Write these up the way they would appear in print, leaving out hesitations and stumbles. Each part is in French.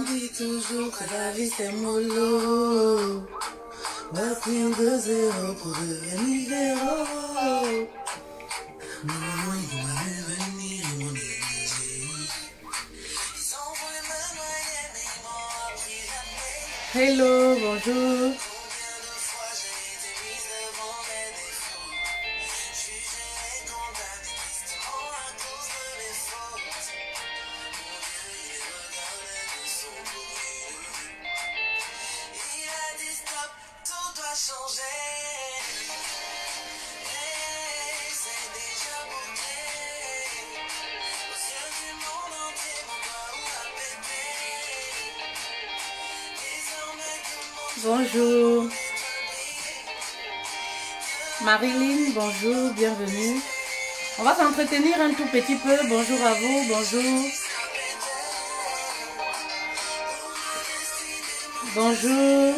dit toujours que la vie c'est mollo. Partir de zéro pour devenir héros. Hello, bonjour. Bonjour. Marilyn, bonjour, bienvenue. On va s'entretenir un tout petit peu. Bonjour à vous, bonjour. Bonjour.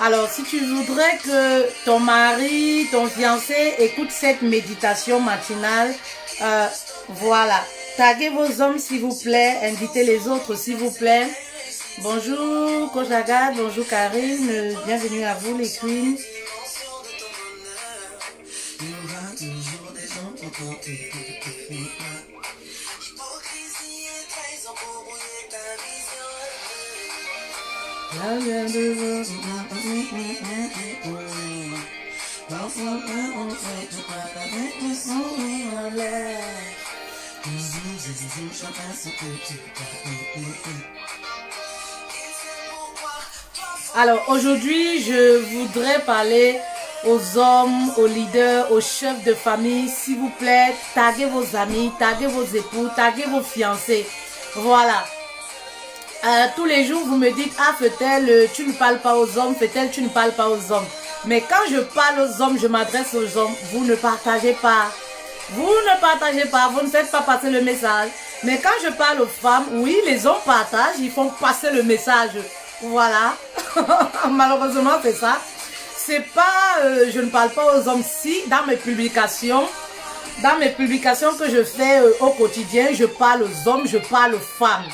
Alors, si tu voudrais que ton mari, ton fiancé écoute cette méditation matinale, voilà. Taguez vos hommes s'il vous plaît, invitez les autres s'il vous plaît. Bonjour Kojaga, bonjour Karine, bienvenue à vous les queens. Alors aujourd'hui, je voudrais parler aux hommes, aux leaders, aux chefs de famille. S'il vous plaît, taguez vos amis, taguez vos époux, taguez vos fiancés. Voilà. Tous les jours, vous me dites, ah Fetel, tu ne parles pas aux hommes, Fetel, tu ne parles pas aux hommes. Mais quand je parle aux hommes, je m'adresse aux hommes, vous ne partagez pas. Vous ne partagez pas, vous ne faites pas passer le message. Mais quand je parle aux femmes, oui, les hommes partagent, ils font passer le message. Voilà. Malheureusement, c'est ça. C'est pas, je ne parle pas aux hommes. Si, dans mes publications que je fais au quotidien, je parle aux hommes, je parle aux femmes.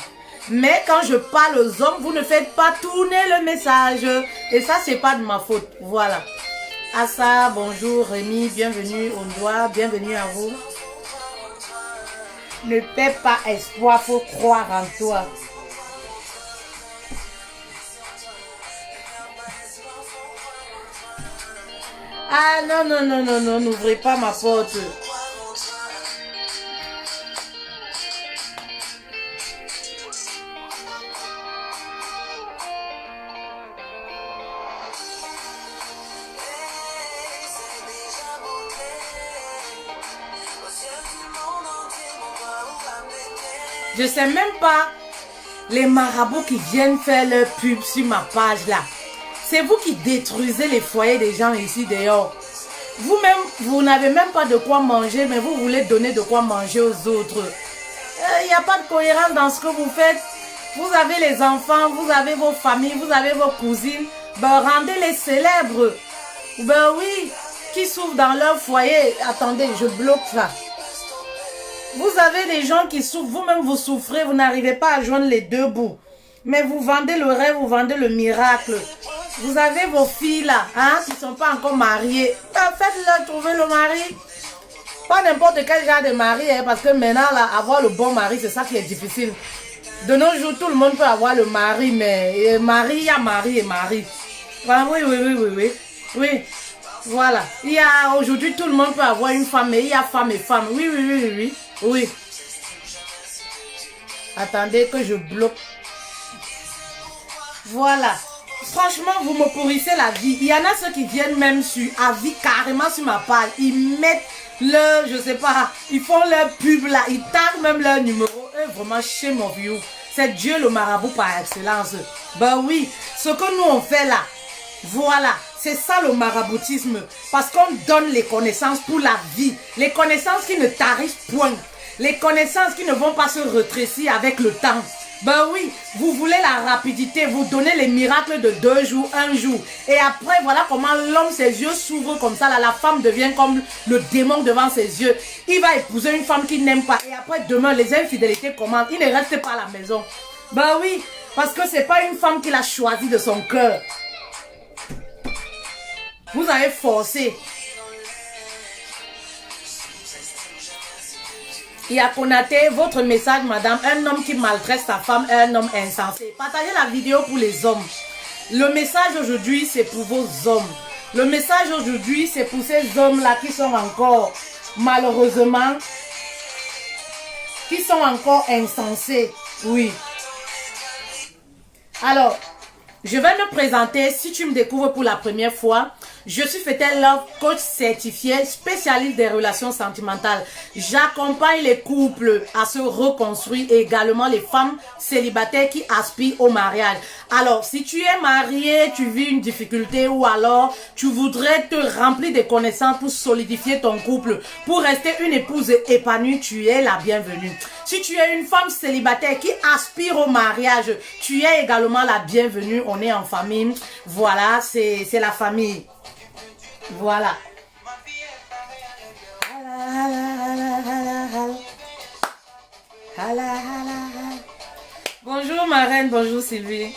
Mais quand je parle aux hommes, vous ne faites pas tourner le message. Et ça, c'est pas de ma faute. Voilà. Assa, bonjour Rémi, bienvenue au doigt, bienvenue à vous. Ne perds pas espoir, faut croire en toi. Ah non, non, non, non, non, n'ouvrez pas ma porte. Je sais même pas les marabouts qui viennent faire leur pub sur ma page là. C'est vous qui détruisez les foyers des gens ici dehors. Vous-même, vous n'avez même pas de quoi manger, mais vous voulez donner de quoi manger aux autres. Il n'y a pas de cohérence dans ce que vous faites. Vous avez les enfants, vous avez vos familles, vous avez vos cousines. Ben, rendez-les célèbres. Ben oui, qui souffrent dans leur foyer. Attendez, je bloque ça. Vous avez des gens qui souffrent, vous-même vous souffrez, vous n'arrivez pas à joindre les deux bouts. Mais vous vendez le rêve, vous vendez le miracle. Vous avez vos filles là, hein, qui ne sont pas encore mariées. Faites-leur trouver le mari. Pas n'importe quel genre de mari, hein, parce que maintenant, là, avoir le bon mari, c'est ça qui est difficile. De nos jours, tout le monde peut avoir le mari, mais mari, il y a mari et mari. Voilà, oui, oui, oui, oui, oui. Oui, voilà. Il y a aujourd'hui, tout le monde peut avoir une femme, mais il y a femme et femme. Oui, oui, oui, oui, oui. Oui. Attendez que je bloque. Voilà. Franchement, vous me pourrissez la vie. Il y en a ceux qui viennent même sur avis carrément sur ma page. Ils mettent leur, je sais pas, ils font leur pub là. Ils taguent même leur numéro. Et vraiment, chez mon vieux. C'est Dieu le marabout par excellence. Ben oui, ce que nous on fait là, voilà. C'est ça le maraboutisme. Parce qu'on donne les connaissances pour la vie. Les connaissances qui ne tarissent point. Les connaissances qui ne vont pas se rétrécir avec le temps. Ben oui, vous voulez la rapidité, vous donnez les miracles de 2 jours, 1 jour. Et après, voilà comment l'homme, ses yeux s'ouvrent comme ça. Là, la femme devient comme le démon devant ses yeux. Il va épouser une femme qu'il n'aime pas. Et après, demain, les infidélités commencent. Il ne reste pas à la maison. Ben oui, parce que c'est pas une femme qu'il a choisie de son cœur. Vous avez forcé. Il y a Konaté, votre message, madame. Un homme qui maltraite sa femme est un homme insensé. Partagez la vidéo pour les hommes. Le message aujourd'hui, c'est pour vos hommes. Le message aujourd'hui, c'est pour ces hommes-là qui sont encore, malheureusement, qui sont encore insensés. Oui. Alors, je vais me présenter. Si tu me découvres pour la première fois, je suis Fetel Love, coach certifié, spécialiste des relations sentimentales. J'accompagne les couples à se reconstruire et également les femmes célibataires qui aspirent au mariage. Alors, si tu es marié, tu vis une difficulté ou alors tu voudrais te remplir de connaissances pour solidifier ton couple, pour rester une épouse épanouie, tu es la bienvenue. Si tu es une femme célibataire qui aspire au mariage, tu es également la bienvenue. On est en famille. Voilà, c'est la famille. Voilà. Bonjour ma reine, bonjour Sylvie.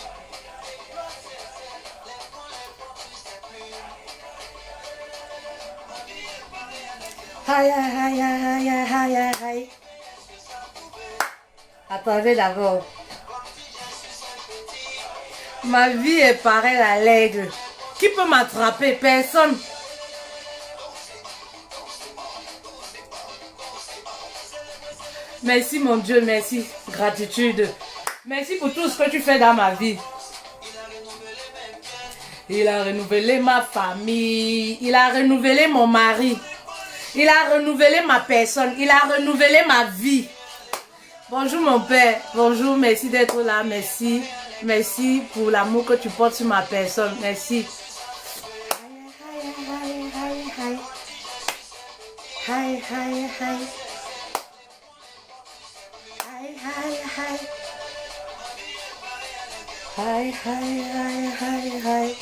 Attendez d'abord. Ma vie est pareille à l'aigle. Qui peut m'attraper? Personne. Merci mon Dieu, merci. Gratitude. Merci pour tout ce que tu fais dans ma vie. Il a renouvelé ma famille. Il a renouvelé mon mari. Il a renouvelé ma personne. Il a renouvelé ma vie. Bonjour mon père. Bonjour, merci d'être là. Merci. Merci pour l'amour que tu portes sur ma personne. Merci. Hi, hi, hi. Hi, hi, hi, hi, hi.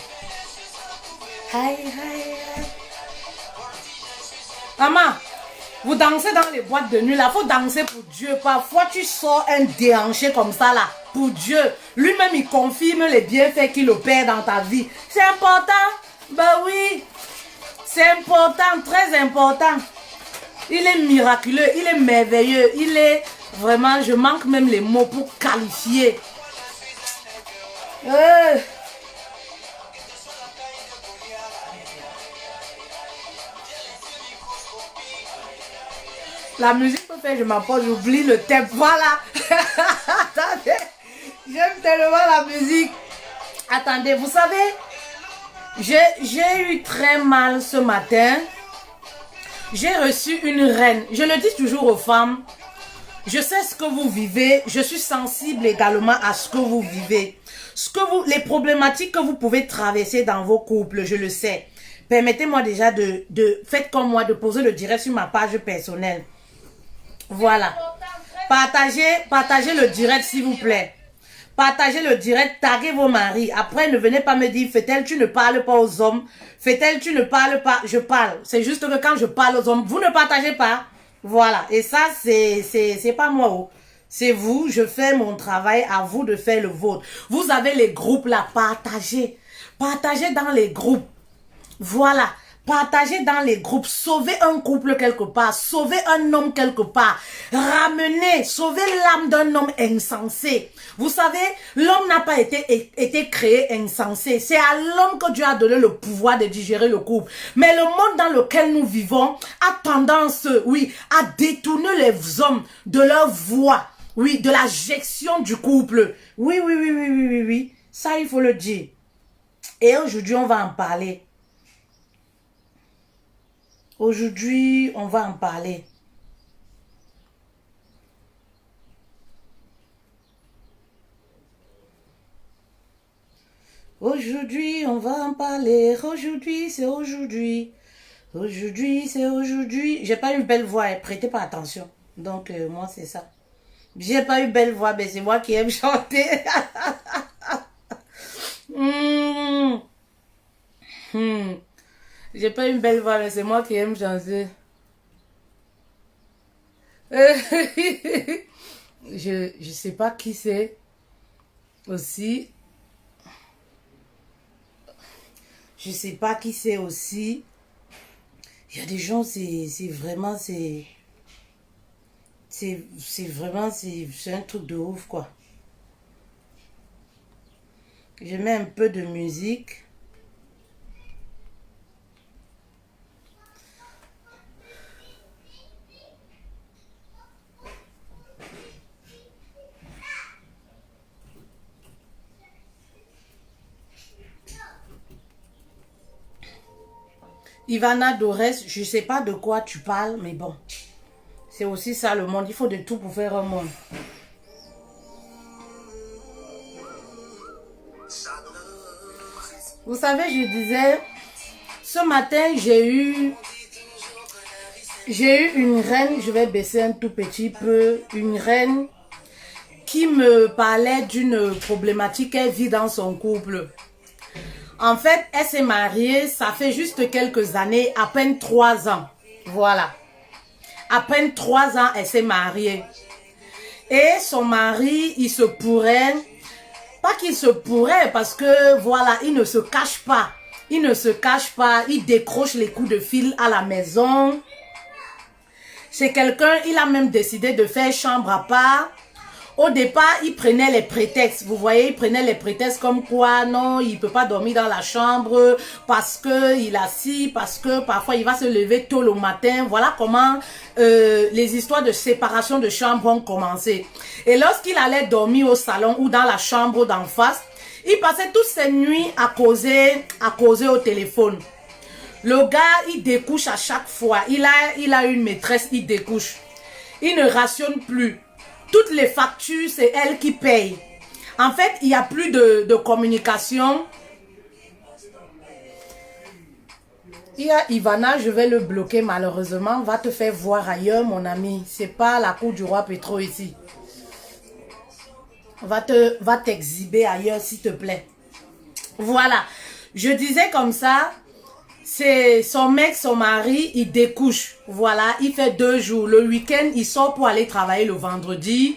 Hi, hi, hi. Maman, vous dansez dans les boîtes de nuit là, faut danser pour Dieu. Parfois tu sors un déhanché comme ça là, pour Dieu. Lui-même il confirme les bienfaits qu'il opère dans ta vie. C'est important. Ben oui, c'est important, très important. Il est miraculeux, il est merveilleux, il est vraiment, je manque même les mots pour qualifier. La musique peut faire, je m'apporte, j'oublie le thème. Voilà. Attendez, j'aime tellement la musique. Attendez, vous savez, j'ai eu très mal ce matin. J'ai reçu une reine. Je le dis toujours aux femmes. Je sais ce que vous vivez. Je suis sensible également à ce que vous vivez. Les problématiques que vous pouvez traverser dans vos couples, je le sais. Permettez-moi déjà faites comme moi, de poser le direct sur ma page personnelle. Voilà. Partagez le direct s'il vous plaît. Partagez le direct, taguez vos maris. Après, ne venez pas me dire, Fetel, tu ne parles pas aux hommes. Fetel, tu ne parles pas. Je parle. C'est juste que quand je parle aux hommes, vous ne partagez pas. Voilà. Et ça, c'est pas moi. C'est vous. Je fais mon travail. À vous de faire le vôtre. Vous avez les groupes là. Partagez. Partagez dans les groupes. Voilà. Partagez dans les groupes, sauvez un couple quelque part, sauvez un homme quelque part, ramenez, sauvez l'âme d'un homme insensé. Vous savez, l'homme n'a pas été créé insensé. C'est à l'homme que Dieu a donné le pouvoir de digérer le couple. Mais le monde dans lequel nous vivons a tendance, oui, à détourner les hommes de leur voie, oui, de la gestion du couple. Oui, oui, oui, oui, oui, oui, oui. Ça, il faut le dire. Et aujourd'hui, on va en parler. Aujourd'hui, on va en parler. Aujourd'hui, on va en parler. Aujourd'hui, c'est aujourd'hui. Aujourd'hui, c'est aujourd'hui. J'ai pas une belle voix, prêtez pas attention. Donc, moi, c'est ça. J'ai pas eu belle voix, mais c'est moi qui aime chanter. J'ai pas une belle voix, mais c'est moi qui aime chanter. Je sais pas qui c'est aussi. Je sais pas qui c'est aussi. Il y a des gens, c'est vraiment, c'est vraiment, c'est un truc de ouf, quoi. Je mets un peu de musique. Ivana Dorès, je sais pas de quoi tu parles, mais bon. C'est aussi ça le monde. Il faut de tout pour faire un monde. Vous savez, je disais, ce matin, j'ai eu une reine, je vais baisser un tout petit peu, une reine qui me parlait d'une problématique qu'elle vit dans son couple. En fait, elle s'est mariée, ça fait juste quelques années, à peine 3 ans. Voilà. À peine 3 ans, elle s'est mariée. Et son mari, il se pourrait, pas qu'il se pourrait, parce que voilà, il ne se cache pas. Il ne se cache pas, il décroche les coups de fil à la maison. C'est quelqu'un, il a même décidé de faire chambre à part. Au départ, il prenait les prétextes. Vous voyez, il prenait les prétextes comme quoi, non, il ne peut pas dormir dans la chambre parce que il a ci, parce que parfois il va se lever tôt le matin. Voilà comment les histoires de séparation de chambre ont commencé. Et lorsqu'il allait dormir au salon ou dans la chambre d'en face, il passait toutes ses nuits à causer au téléphone. Le gars, il découche à chaque fois. Il a une maîtresse, il découche. Il ne rationne plus. Toutes les factures, c'est elle qui paye. En fait, il n'y a plus de communication. Il y a Ivana, je vais le bloquer malheureusement. Va te faire voir ailleurs, mon ami. C'est pas la cour du roi Petro ici. Va t'exhiber ailleurs, s'il te plaît. Voilà. Je disais comme ça, c'est son mec, son mari, il découche. Voilà, il fait 2 jours. Le week-end, il sort pour aller travailler le vendredi.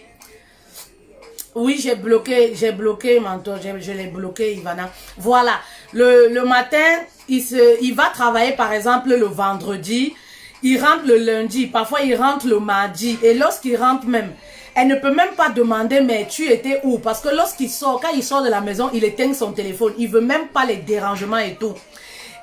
Oui, j'ai bloqué Manto, je l'ai bloqué, Ivana. Voilà, le matin, il va travailler par exemple le vendredi. Il rentre le lundi, parfois il rentre le mardi. Et lorsqu'il rentre même, elle ne peut même pas demander, mais tu étais où? Parce que lorsqu'il sort, quand il sort de la maison, il éteint son téléphone. Il veut même pas les dérangements et tout.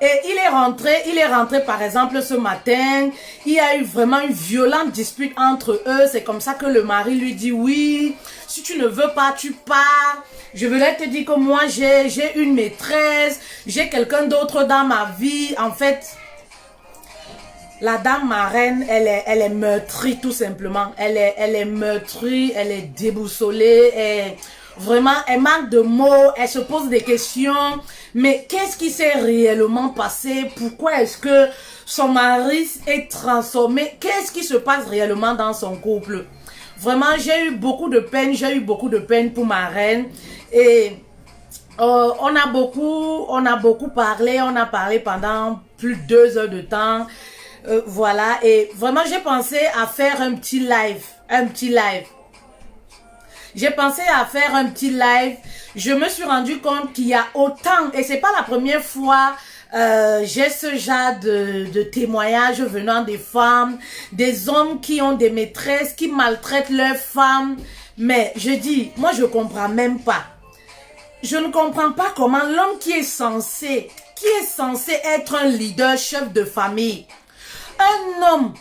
Et il est rentré par exemple ce matin, il y a eu vraiment une violente dispute entre eux. C'est comme ça que le mari lui dit, oui, si tu ne veux pas, tu pars. Je voulais te dire que moi, j'ai une maîtresse, j'ai quelqu'un d'autre dans ma vie. En fait, la dame marraine, elle est meurtrie tout simplement. Elle est meurtrie, elle est déboussolée, vraiment, elle manque de mots, elle se pose des questions. Mais qu'est-ce qui s'est réellement passé? Pourquoi est-ce que son mari est transformé? Qu'est-ce qui se passe réellement dans son couple? Vraiment, j'ai eu beaucoup de peine pour ma reine. Et on a beaucoup parlé, on a parlé pendant plus de 2 heures de temps. Voilà, et vraiment, j'ai pensé à faire un petit live. J'ai pensé à faire un petit live. Je me suis rendu compte qu'il y a autant, et c'est pas la première fois, j'ai ce genre de témoignages venant des femmes, des hommes qui ont des maîtresses, qui maltraitent leurs femmes. Mais je dis, moi je comprends même pas. Je ne comprends pas comment l'homme qui est censé être un leader, chef de famille, un homme,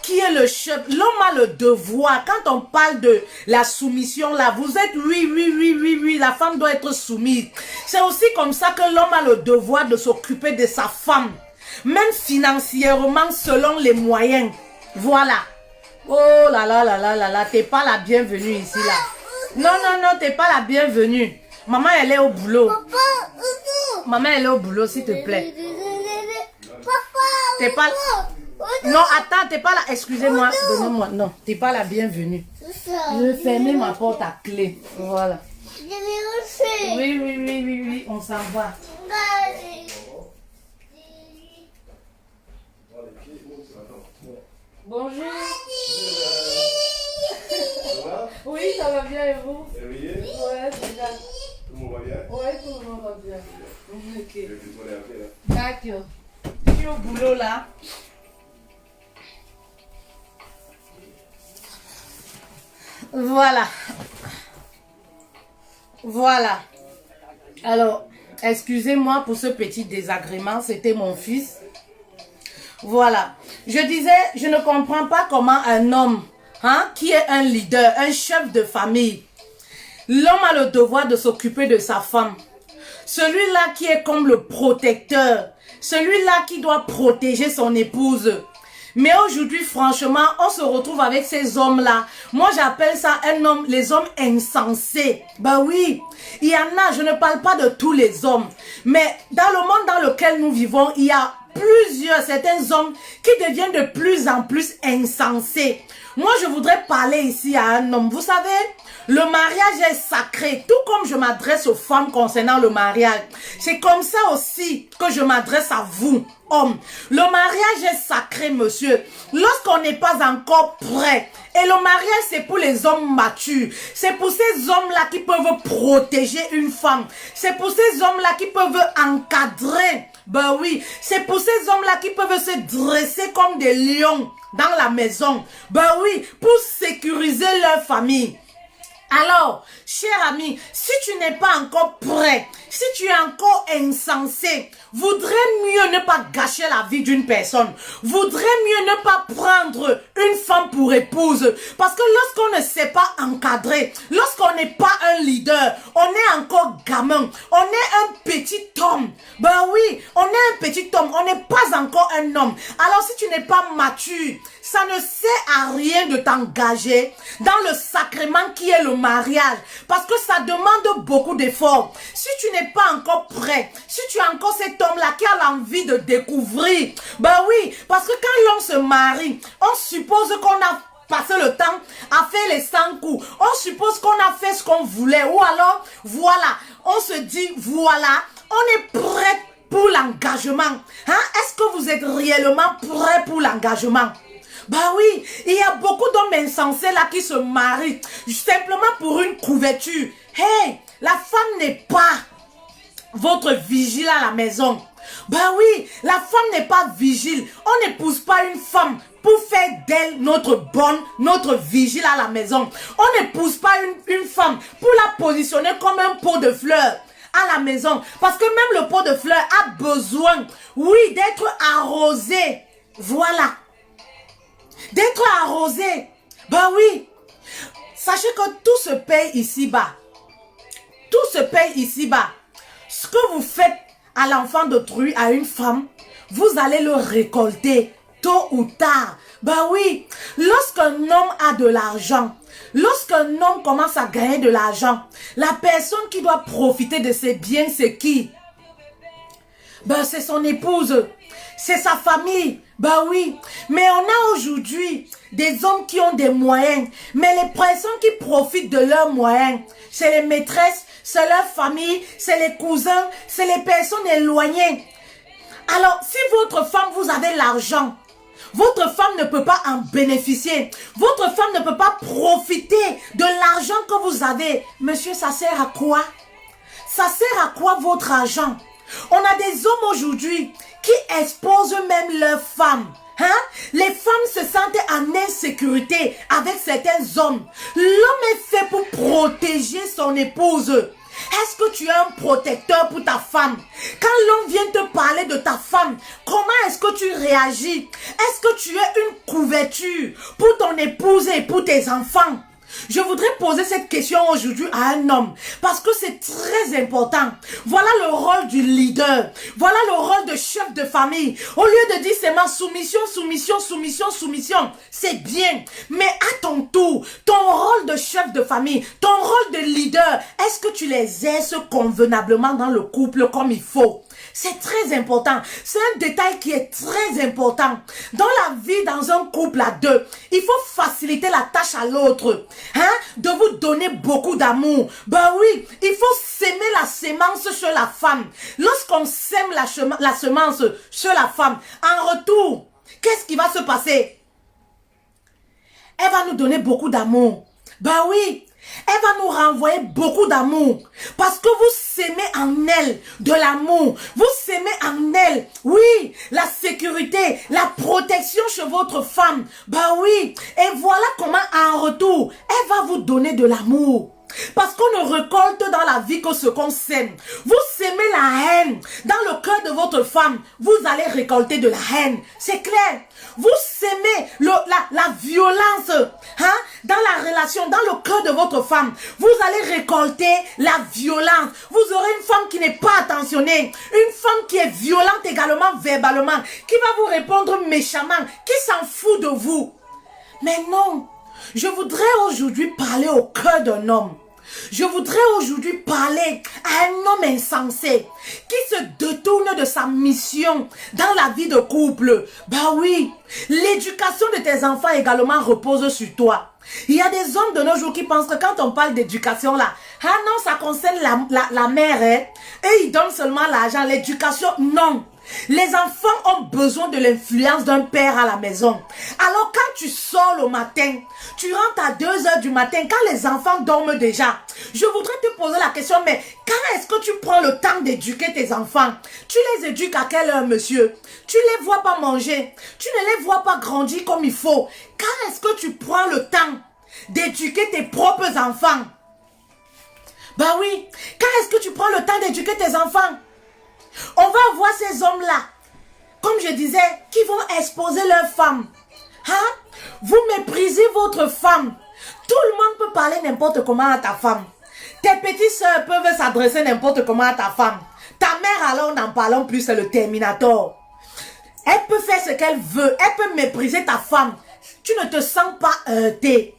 qui est le chef, l'homme a le devoir, quand on parle de la soumission là, vous êtes oui, la femme doit être soumise. C'est aussi comme ça que l'homme a le devoir de s'occuper de sa femme, même financièrement selon les moyens. Voilà. Oh là là, t'es pas la bienvenue ici là. Non, t'es pas la bienvenue. Maman, elle est au boulot. Maman, elle est au boulot, s'il te plaît. T'es pas... Non, attends, t'es pas là. Excusez-moi, donnez-moi. Non, t'es pas la bienvenue. Je vais fermer ma porte à clé. Voilà. Oui, on s'en va. Bonjour. Ça va? Oui, ça va bien et vous? Réveillé? Ouais, c'est ça. Tout le monde va bien? Ouais, tout le monde va bien. Ok. Je vais plutôt les appeler là. D'accord. Je suis au boulot là. Voilà. Voilà. Alors, excusez-moi pour ce petit désagrément, c'était mon fils. Voilà. Je disais, je ne comprends pas comment un homme, qui est un leader, un chef de famille, l'homme a le devoir de s'occuper de sa femme. Celui-là qui est comme le protecteur, celui-là qui doit protéger son épouse. Mais aujourd'hui, franchement, on se retrouve avec ces hommes-là. Moi, j'appelle ça un homme, les hommes insensés. Bah oui, il y en a, je ne parle pas de tous les hommes. Mais dans le monde dans lequel nous vivons, il y a certains hommes qui deviennent de plus en plus insensés. Moi, je voudrais parler ici à un homme. Vous savez, le mariage est sacré, tout comme je m'adresse aux femmes concernant le mariage. C'est comme ça aussi que je m'adresse à vous, hommes. Le mariage est sacré, monsieur. Lorsqu'on n'est pas encore prêt, et le mariage, c'est pour les hommes matures. C'est pour ces hommes-là qui peuvent protéger une femme. C'est pour ces hommes-là qui peuvent encadrer. Ben oui, c'est pour ces hommes-là qui peuvent se dresser comme des lions dans la maison. Ben oui, pour sécuriser leur famille. Alors, cher ami, si tu n'es pas encore prêt, si tu es encore insensé, voudrais mieux ne pas gâcher la vie d'une personne. Voudrais mieux ne pas prendre une femme pour épouse. Parce que lorsqu'on ne sait pas encadrer, lorsqu'on n'est pas un leader, on est encore gamin, on est un petit homme. Ben oui, on est un petit homme, on n'est pas encore un homme. Alors si tu n'es pas mature, ça ne sert à rien de t'engager dans le sacrement qui est le mariage. Parce que ça demande beaucoup d'efforts. Si tu n'es pas encore prêt, si tu es encore cet homme-là qui a l'envie de découvrir, ben oui, parce que quand l'homme se marie, on suppose qu'on a passé le temps à faire les 100 coups. On suppose qu'on a fait ce qu'on voulait. Ou alors, voilà, on se dit, voilà, on est prêt pour l'engagement. Est-ce que vous êtes réellement prêt pour l'engagement? Bah oui, il y a beaucoup d'hommes insensés là qui se marient simplement pour une couverture. Hey, la femme n'est pas votre vigile à la maison. Bah oui, la femme n'est pas vigile. On n'épouse pas une femme pour faire d'elle notre bonne, notre vigile à la maison. On n'épouse pas une femme pour la positionner comme un pot de fleurs à la maison. Parce que même le pot de fleurs a besoin, oui, d'être arrosé. Voilà. D'être arrosé. Ben oui. Sachez que tout se paye ici-bas. Tout se paye ici-bas. Ce que vous faites à l'enfant d'autrui, à une femme, vous allez le récolter tôt ou tard. Ben oui. Lorsqu'un homme a de l'argent, lorsqu'un homme commence à gagner de l'argent, la personne qui doit profiter de ses biens, c'est qui? Ben c'est son épouse. C'est sa famille. Bah oui, mais on a aujourd'hui des hommes qui ont des moyens, mais les personnes qui profitent de leurs moyens, c'est les maîtresses, c'est leur famille, c'est les cousins, c'est les personnes éloignées. Alors, si votre femme, vous avez l'argent, votre femme ne peut pas en bénéficier. Votre femme ne peut pas profiter de l'argent que vous avez. Monsieur, ça sert à quoi? Ça sert à quoi votre argent? On a des hommes aujourd'hui qui exposent même leurs femmes. Les femmes se sentent en insécurité avec certains hommes. L'homme est fait pour protéger son épouse. Est-ce que tu es un protecteur pour ta femme? Quand l'homme vient te parler de ta femme, comment est-ce que tu réagis? Est-ce que tu es une couverture pour ton épouse et pour tes enfants? Je voudrais poser cette question aujourd'hui à un homme parce que c'est très important. Voilà le rôle du leader. Voilà le rôle de chef de famille. Au lieu de dire seulement soumission, soumission, soumission, soumission, c'est bien. Mais à ton tour, ton rôle de chef de famille, ton rôle de leader, est-ce que tu les exerces convenablement dans le couple comme il faut? C'est très important. C'est un détail qui est très important. Dans la vie, dans un couple à deux, il faut faciliter la tâche à l'autre. Hein? De vous donner beaucoup d'amour. Ben oui, il faut s'aimer la sémence chez la femme. Lorsqu'on sème la semence chez la femme, en retour, qu'est-ce qui va se passer? Elle va nous donner beaucoup d'amour. Ben oui, elle va nous renvoyer beaucoup d'amour. Parce que vous s'aimez en elle de l'amour. Vous s'aimez en elle. Oui, la sécurité, la protection chez votre femme. Ben oui, et voilà comment en retour, elle va vous donner de l'amour. Parce qu'on ne récolte dans la vie que ce qu'on sème. Vous sémez la haine dans le cœur de votre femme, vous allez récolter de la haine. C'est clair. Vous sémez la violence hein, dans la relation, dans le cœur de votre femme. Vous allez récolter la violence. Vous aurez une femme qui n'est pas attentionnée. Une femme qui est violente également verbalement. Qui va vous répondre méchamment. Qui s'en fout de vous. Mais non. Je voudrais aujourd'hui parler au cœur d'un homme. Je voudrais aujourd'hui parler à un homme insensé qui se détourne de sa mission dans la vie de couple. Bah oui, l'éducation de tes enfants également repose sur toi. Il y a des hommes de nos jours qui pensent que quand on parle d'éducation là, ah non, ça concerne la mère, hein, et ils donnent seulement l'argent, l'éducation, non. Les enfants ont besoin de l'influence d'un père à la maison. Alors quand tu sors le matin, tu rentres à 2 h du matin, quand les enfants dorment déjà, je voudrais te poser la question, mais quand est-ce que tu prends le temps d'éduquer tes enfants? Tu les éduques à quelle heure, monsieur? Tu les vois pas manger, tu ne les vois pas grandir comme il faut. Quand est-ce que tu prends le temps d'éduquer tes propres enfants? Ben oui, quand est-ce que tu prends le temps d'éduquer tes enfants? On va voir ces hommes-là, comme je disais, qui vont exposer leurs femmes. Hein? Vous méprisez votre femme. Tout le monde peut parler n'importe comment à ta femme. Tes petites soeurs peuvent s'adresser n'importe comment à ta femme. Ta mère, alors, n'en parlons plus, c'est le Terminator. Elle peut faire ce qu'elle veut. Elle peut mépriser ta femme. Tu ne te sens pas heurté.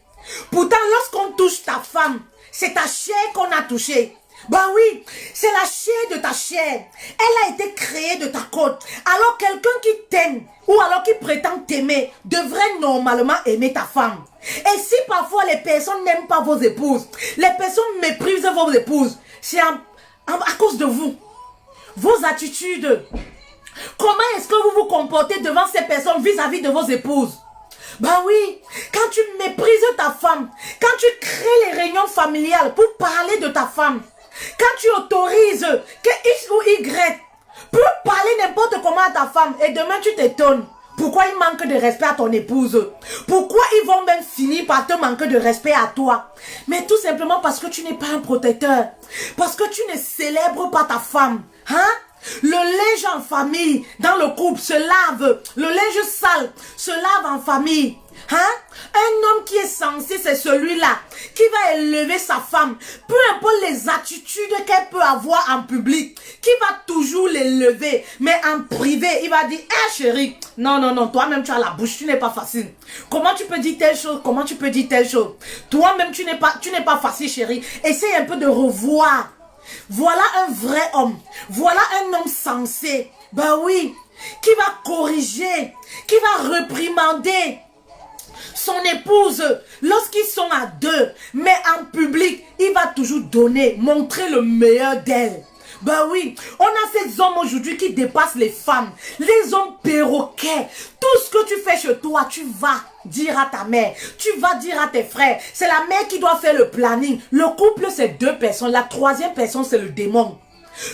Pourtant, lorsqu'on touche ta femme, c'est ta chair qu'on a touchée. Ben oui, c'est la chair de ta chair. Elle a été créée de ta côte. Alors quelqu'un qui t'aime ou alors qui prétend t'aimer devrait normalement aimer ta femme. Et si parfois les personnes n'aiment pas vos épouses, les personnes méprisent vos épouses, c'est à cause de vous. Vos attitudes. Comment est-ce que vous vous comportez devant ces personnes vis-à-vis de vos épouses? Ben oui, quand tu méprises ta femme, quand tu crées les réunions familiales pour parler de ta femme, quand tu autorises que X ou Y peut parler n'importe comment à ta femme et demain tu t'étonnes. Pourquoi il manque de respect à ton épouse? Pourquoi ils vont même finir par te manquer de respect à toi? Mais tout simplement parce que tu n'es pas un protecteur. Parce que tu ne célèbres pas ta femme. Hein? Le linge en famille, dans le couple, se lave. Le linge sale se lave en famille. Hein? Un homme qui est censé, c'est celui-là qui va élever sa femme. Peu importe les attitudes qu'elle peut avoir en public, qui va toujours l'élever. Mais en privé, il va dire, hé chérie, non, non, non, toi-même tu as la bouche, tu n'es pas facile. Comment tu peux dire telle chose? Comment tu peux dire telle chose? Toi-même tu n'es pas facile, chérie. Essaye un peu de revoir. Voilà un vrai homme. Voilà un homme sensé. Ben oui, qui va corriger, qui va réprimander son épouse lorsqu'ils sont à deux. Mais en public, il va toujours donner, montrer le meilleur d'elle. Ben oui, on a ces hommes aujourd'hui qui dépassent les femmes. Les hommes perroquets. Tout ce que tu fais chez toi, tu vas dire à ta mère. Tu vas dire à tes frères. C'est la mère qui doit faire le planning. Le couple, c'est 2 personnes. La 3e personne, c'est le démon.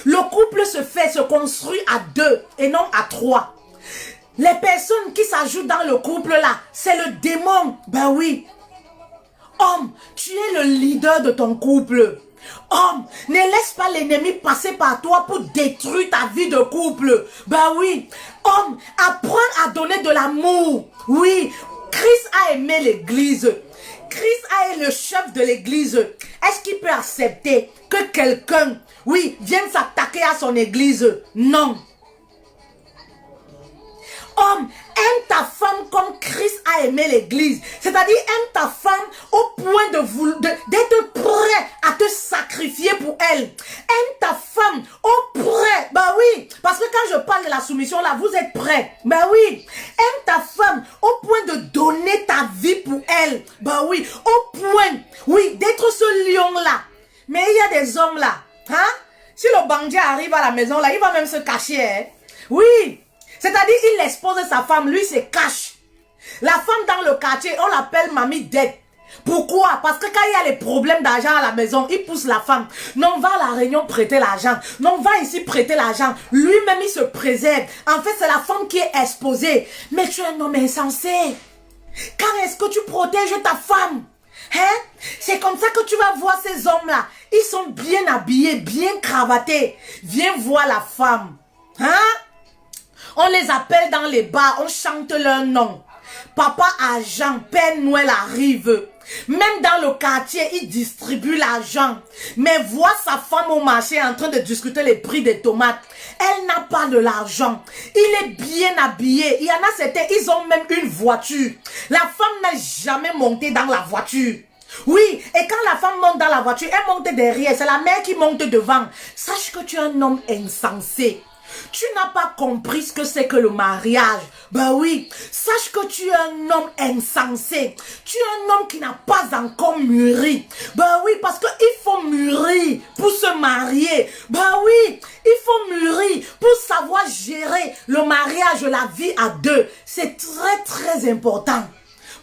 Le couple se construit à 2 et non à 3. Les personnes qui s'ajoutent dans le couple là, c'est le démon. Ben oui. Homme, tu es le leader de ton couple. Homme, ne laisse pas l'ennemi passer par toi pour détruire ta vie de couple. Ben oui. Homme, apprends à donner de l'amour. Oui. Christ a aimé l'église. Christ est le chef de l'église. Est-ce qu'il peut accepter que quelqu'un, oui, vienne s'attaquer à son église? Non. Homme, aime ta femme comme Christ a aimé l'église. C'est-à-dire, aime ta femme au point d'être prêt à te sacrifier pour elle. Aime ta femme au point, bah oui, parce de la soumission là, vous êtes prêts. Ben oui, aime ta femme au point de donner ta vie pour elle. Ben oui, au point, oui, d'être ce lion là. Mais il y a des hommes là, hein? Si le bandit arrive à la maison là, il va même se cacher, hein? Oui, c'est-à-dire il expose sa femme, lui se cache. La femme dans le quartier, on l'appelle mamie dette. Pourquoi? Parce que quand il y a les problèmes d'argent à la maison, il pousse la femme. Non, va à la réunion prêter l'argent. Non, va ici prêter l'argent. Lui-même, il se préserve. En fait, c'est la femme qui est exposée. Mais tu es un homme insensé. Quand est-ce que tu protèges ta femme? Hein? C'est comme ça que tu vas voir ces hommes-là. Ils sont bien habillés, bien cravatés. Viens voir la femme. Hein? On les appelle dans les bars, on chante leur nom. Papa Agent, Père Noël arrive. Même dans le quartier, il distribue l'argent. Mais vois sa femme au marché en train de discuter les prix des tomates. Elle n'a pas de l'argent. Il est bien habillé. Il y en a certains, ils ont même une voiture. La femme n'a jamais monté dans la voiture. Oui, et quand la femme monte dans la voiture, elle monte derrière. C'est la mère qui monte devant. Sache que tu es un homme insensé. Tu n'as pas compris ce que c'est que le mariage. Ben oui, sache que tu es un homme insensé. Tu es un homme qui n'a pas encore mûri. Ben oui, parce qu'il faut mûrir pour se marier. Ben oui, il faut mûrir pour savoir gérer le mariage, la vie à deux. C'est très très important.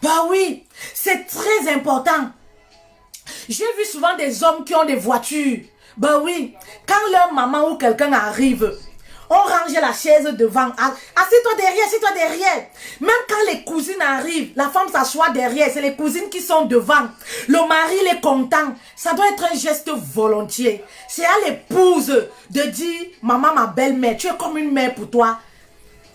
Ben oui, c'est très important. J'ai vu souvent des hommes qui ont des voitures. Ben oui, quand leur maman ou quelqu'un arrive, on range la chaise devant. Assieds-toi derrière, assieds-toi derrière. Même quand les cousines arrivent, la femme s'assoit derrière. C'est les cousines qui sont devant. Le mari, il est content. Ça doit être un geste volontiers. C'est à l'épouse de dire, maman, ma belle-mère, tu es comme une mère pour toi.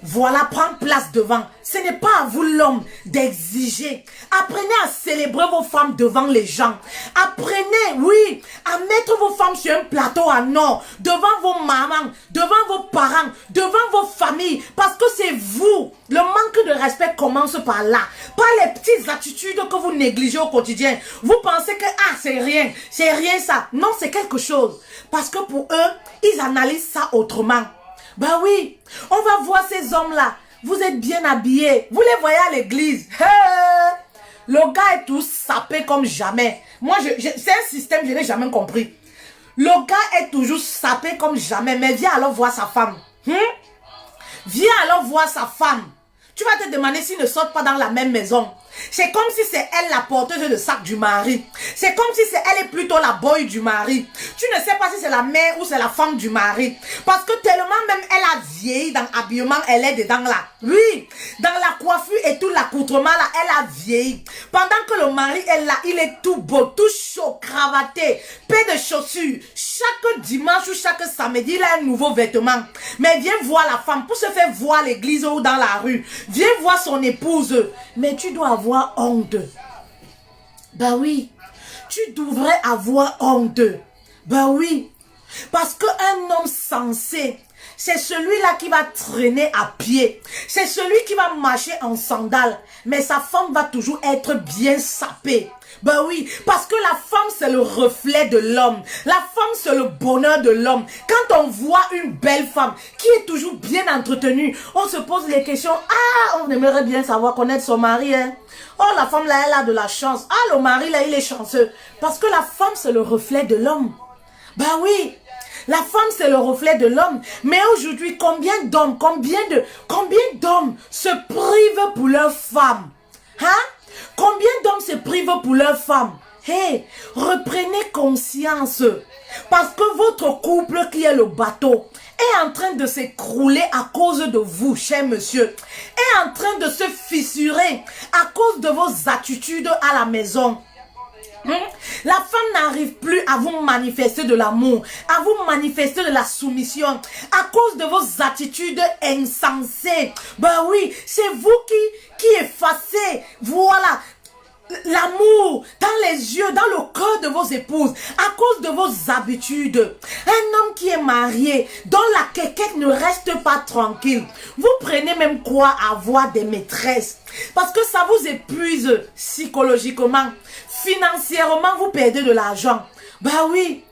Voilà, prends place devant. Ce n'est pas à vous l'homme d'exiger. Apprenez à célébrer vos femmes devant les gens. Apprenez, oui, à mettre vos femmes sur un plateau en or, devant vos mamans, devant vos parents, devant vos familles. Parce que c'est vous. Le manque de respect commence par là. Par les petites attitudes que vous négligez au quotidien. Vous pensez que, c'est rien ça. Non, c'est quelque chose. Parce que pour eux, ils analysent ça autrement. Ben oui, on va voir ces hommes-là. Vous êtes bien habillés. Vous les voyez à l'église. Le gars est tout sapé comme jamais. Moi, c'est un système que je n'ai jamais compris. Le gars est toujours sapé comme jamais. Mais viens alors voir sa femme. Viens alors voir sa femme. Tu vas te demander s'ils ne sortent pas dans la même maison. C'est comme si c'est elle la porteuse de sac du mari. C'est comme si elle est plutôt la boy du mari. Tu ne sais pas si c'est la mère ou c'est la femme du mari. Parce que tellement même elle a vieilli dans l'habillement, elle est dedans là. Oui, dans la coiffure et tout l'accoutrement là, elle a vieilli. Pendant que le mari est là, il est tout beau, tout chaud, cravaté, paire de chaussures. Chaque dimanche ou chaque samedi, il a un nouveau vêtement. Mais viens voir la femme pour se faire voir à l'église ou dans la rue. Viens voir son épouse. Mais tu dois avoir honte. Ben oui, tu devrais avoir honte. Ben oui, parce qu'un homme sensé, c'est celui-là qui va traîner à pied. C'est celui qui va marcher en sandales. Mais sa femme va toujours être bien sapée. Ben oui, parce que la femme, c'est le reflet de l'homme. La femme, c'est le bonheur de l'homme. Quand on voit une belle femme qui est toujours bien entretenue, on se pose les questions. On aimerait bien savoir connaître son mari. Hein? Oh, la femme là, elle a de la chance. Le mari là, il est chanceux. Parce que la femme, c'est le reflet de l'homme. Ben oui, la femme, c'est le reflet de l'homme. Mais aujourd'hui, combien d'hommes se privent pour leur femme? Hein? Combien d'hommes se privent pour leur femme? Hey, reprenez conscience. Parce que votre couple qui est le bateau est en train de s'écrouler à cause de vous, cher monsieur. Est en train de se fissurer à cause de vos attitudes à la maison. La femme n'arrive plus à vous manifester de l'amour, à vous manifester de la soumission, à cause de vos attitudes insensées. Ben oui, c'est vous qui effacez, voilà, l'amour dans les yeux, dans le cœur de vos épouses, à cause de vos habitudes. Un homme qui est marié, dont la quéquette ne reste pas tranquille. Vous prenez même quoi avoir des maîtresses? Parce que ça vous épuise psychologiquement, financièrement, vous perdez de l'argent. Ben oui,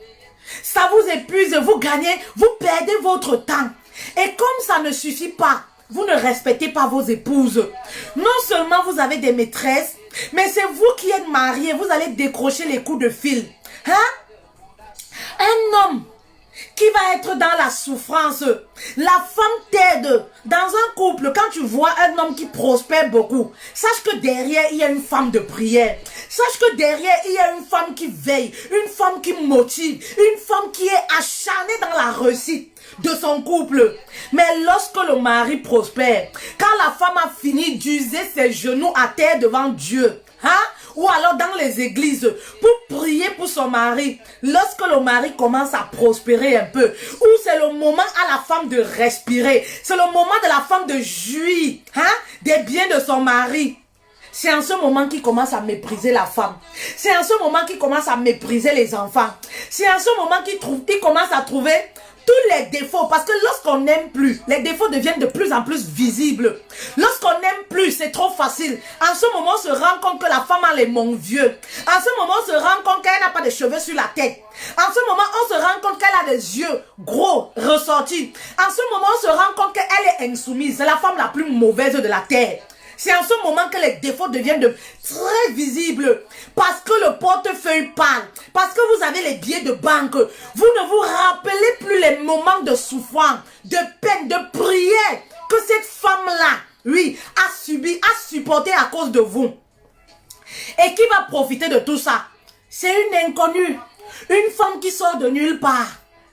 ça vous épuise, vous gagnez, vous perdez votre temps. Et comme ça ne suffit pas, vous ne respectez pas vos épouses. Non seulement vous avez des maîtresses, mais c'est vous qui êtes mariés, vous allez décrocher les coups de fil. Hein? Un homme qui va être dans la souffrance, la femme t'aide. Dans un couple, quand tu vois un homme qui prospère beaucoup, sache que derrière, il y a une femme de prière. Sache que derrière, il y a une femme qui veille, une femme qui motive, une femme qui est acharnée dans la réussite de son couple. Mais lorsque le mari prospère, quand la femme a fini d'user ses genoux à terre devant Dieu, ou alors dans les églises, pour prier pour son mari, lorsque le mari commence à prospérer un peu, ou c'est le moment à la femme de respirer, c'est le moment de la femme de jouir des biens de son mari, c'est en ce moment qu'il commence à mépriser la femme. C'est en ce moment qu'il commence à mépriser les enfants. C'est en ce moment qu'il commence à trouver tous les défauts, parce que lorsqu'on n'aime plus, les défauts deviennent de plus en plus visibles. Lorsqu'on n'aime plus, c'est trop facile. En ce moment, on se rend compte que la femme a les mon vieux. En ce moment, on se rend compte qu'elle n'a pas de cheveux sur la tête. En ce moment, on se rend compte qu'elle a des yeux gros, ressortis. En ce moment, on se rend compte qu'elle est insoumise. C'est la femme la plus mauvaise de la terre. C'est en ce moment que les défauts deviennent très visibles. Parce que le portefeuille parle. Parce que vous avez les billets de banque. Vous ne vous rappelez plus les moments de souffrance, de peine, de prière que cette femme-là, oui, a subi, a supporté à cause de vous. Et qui va profiter de tout ça? C'est une inconnue. Une femme qui sort de nulle part.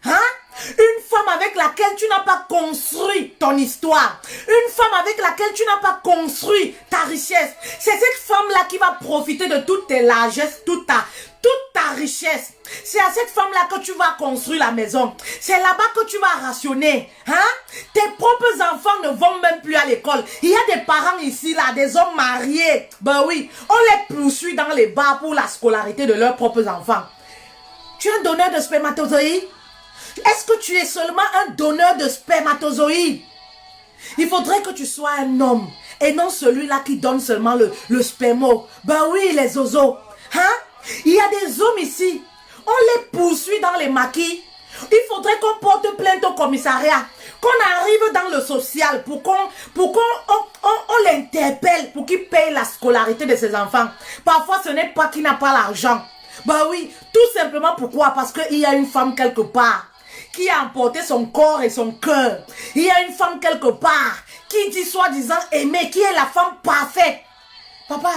Une femme avec laquelle tu n'as pas construit ton histoire. Une femme avec laquelle tu n'as pas construit ta richesse. C'est cette femme-là qui va profiter de toutes tes largesses, toute ta richesse. C'est à cette femme-là que tu vas construire la maison. C'est là-bas que tu vas rationner. Tes propres enfants ne vont même plus à l'école. Il y a des parents ici, là, des hommes mariés. Ben oui, on les poursuit dans les bars pour la scolarité de leurs propres enfants. Tu es un donneur de spermatozoïdes? Est-ce que tu es seulement un donneur de spermatozoïdes? Il faudrait que tu sois un homme et non celui-là qui donne seulement le spermo. Ben oui, les oiseaux. Il y a des hommes ici. On les poursuit dans les maquis. Il faudrait qu'on porte plainte au commissariat. Qu'on arrive dans le social pour qu'on l'interpelle pour qu'il paye la scolarité de ses enfants. Parfois, ce n'est pas qu'il n'a pas l'argent. Ben oui, tout simplement pourquoi? Parce qu'il y a une femme quelque part qui a emporté son corps et son cœur. Il y a une femme quelque part qui dit soi-disant aimer, qui est la femme parfaite. Papa,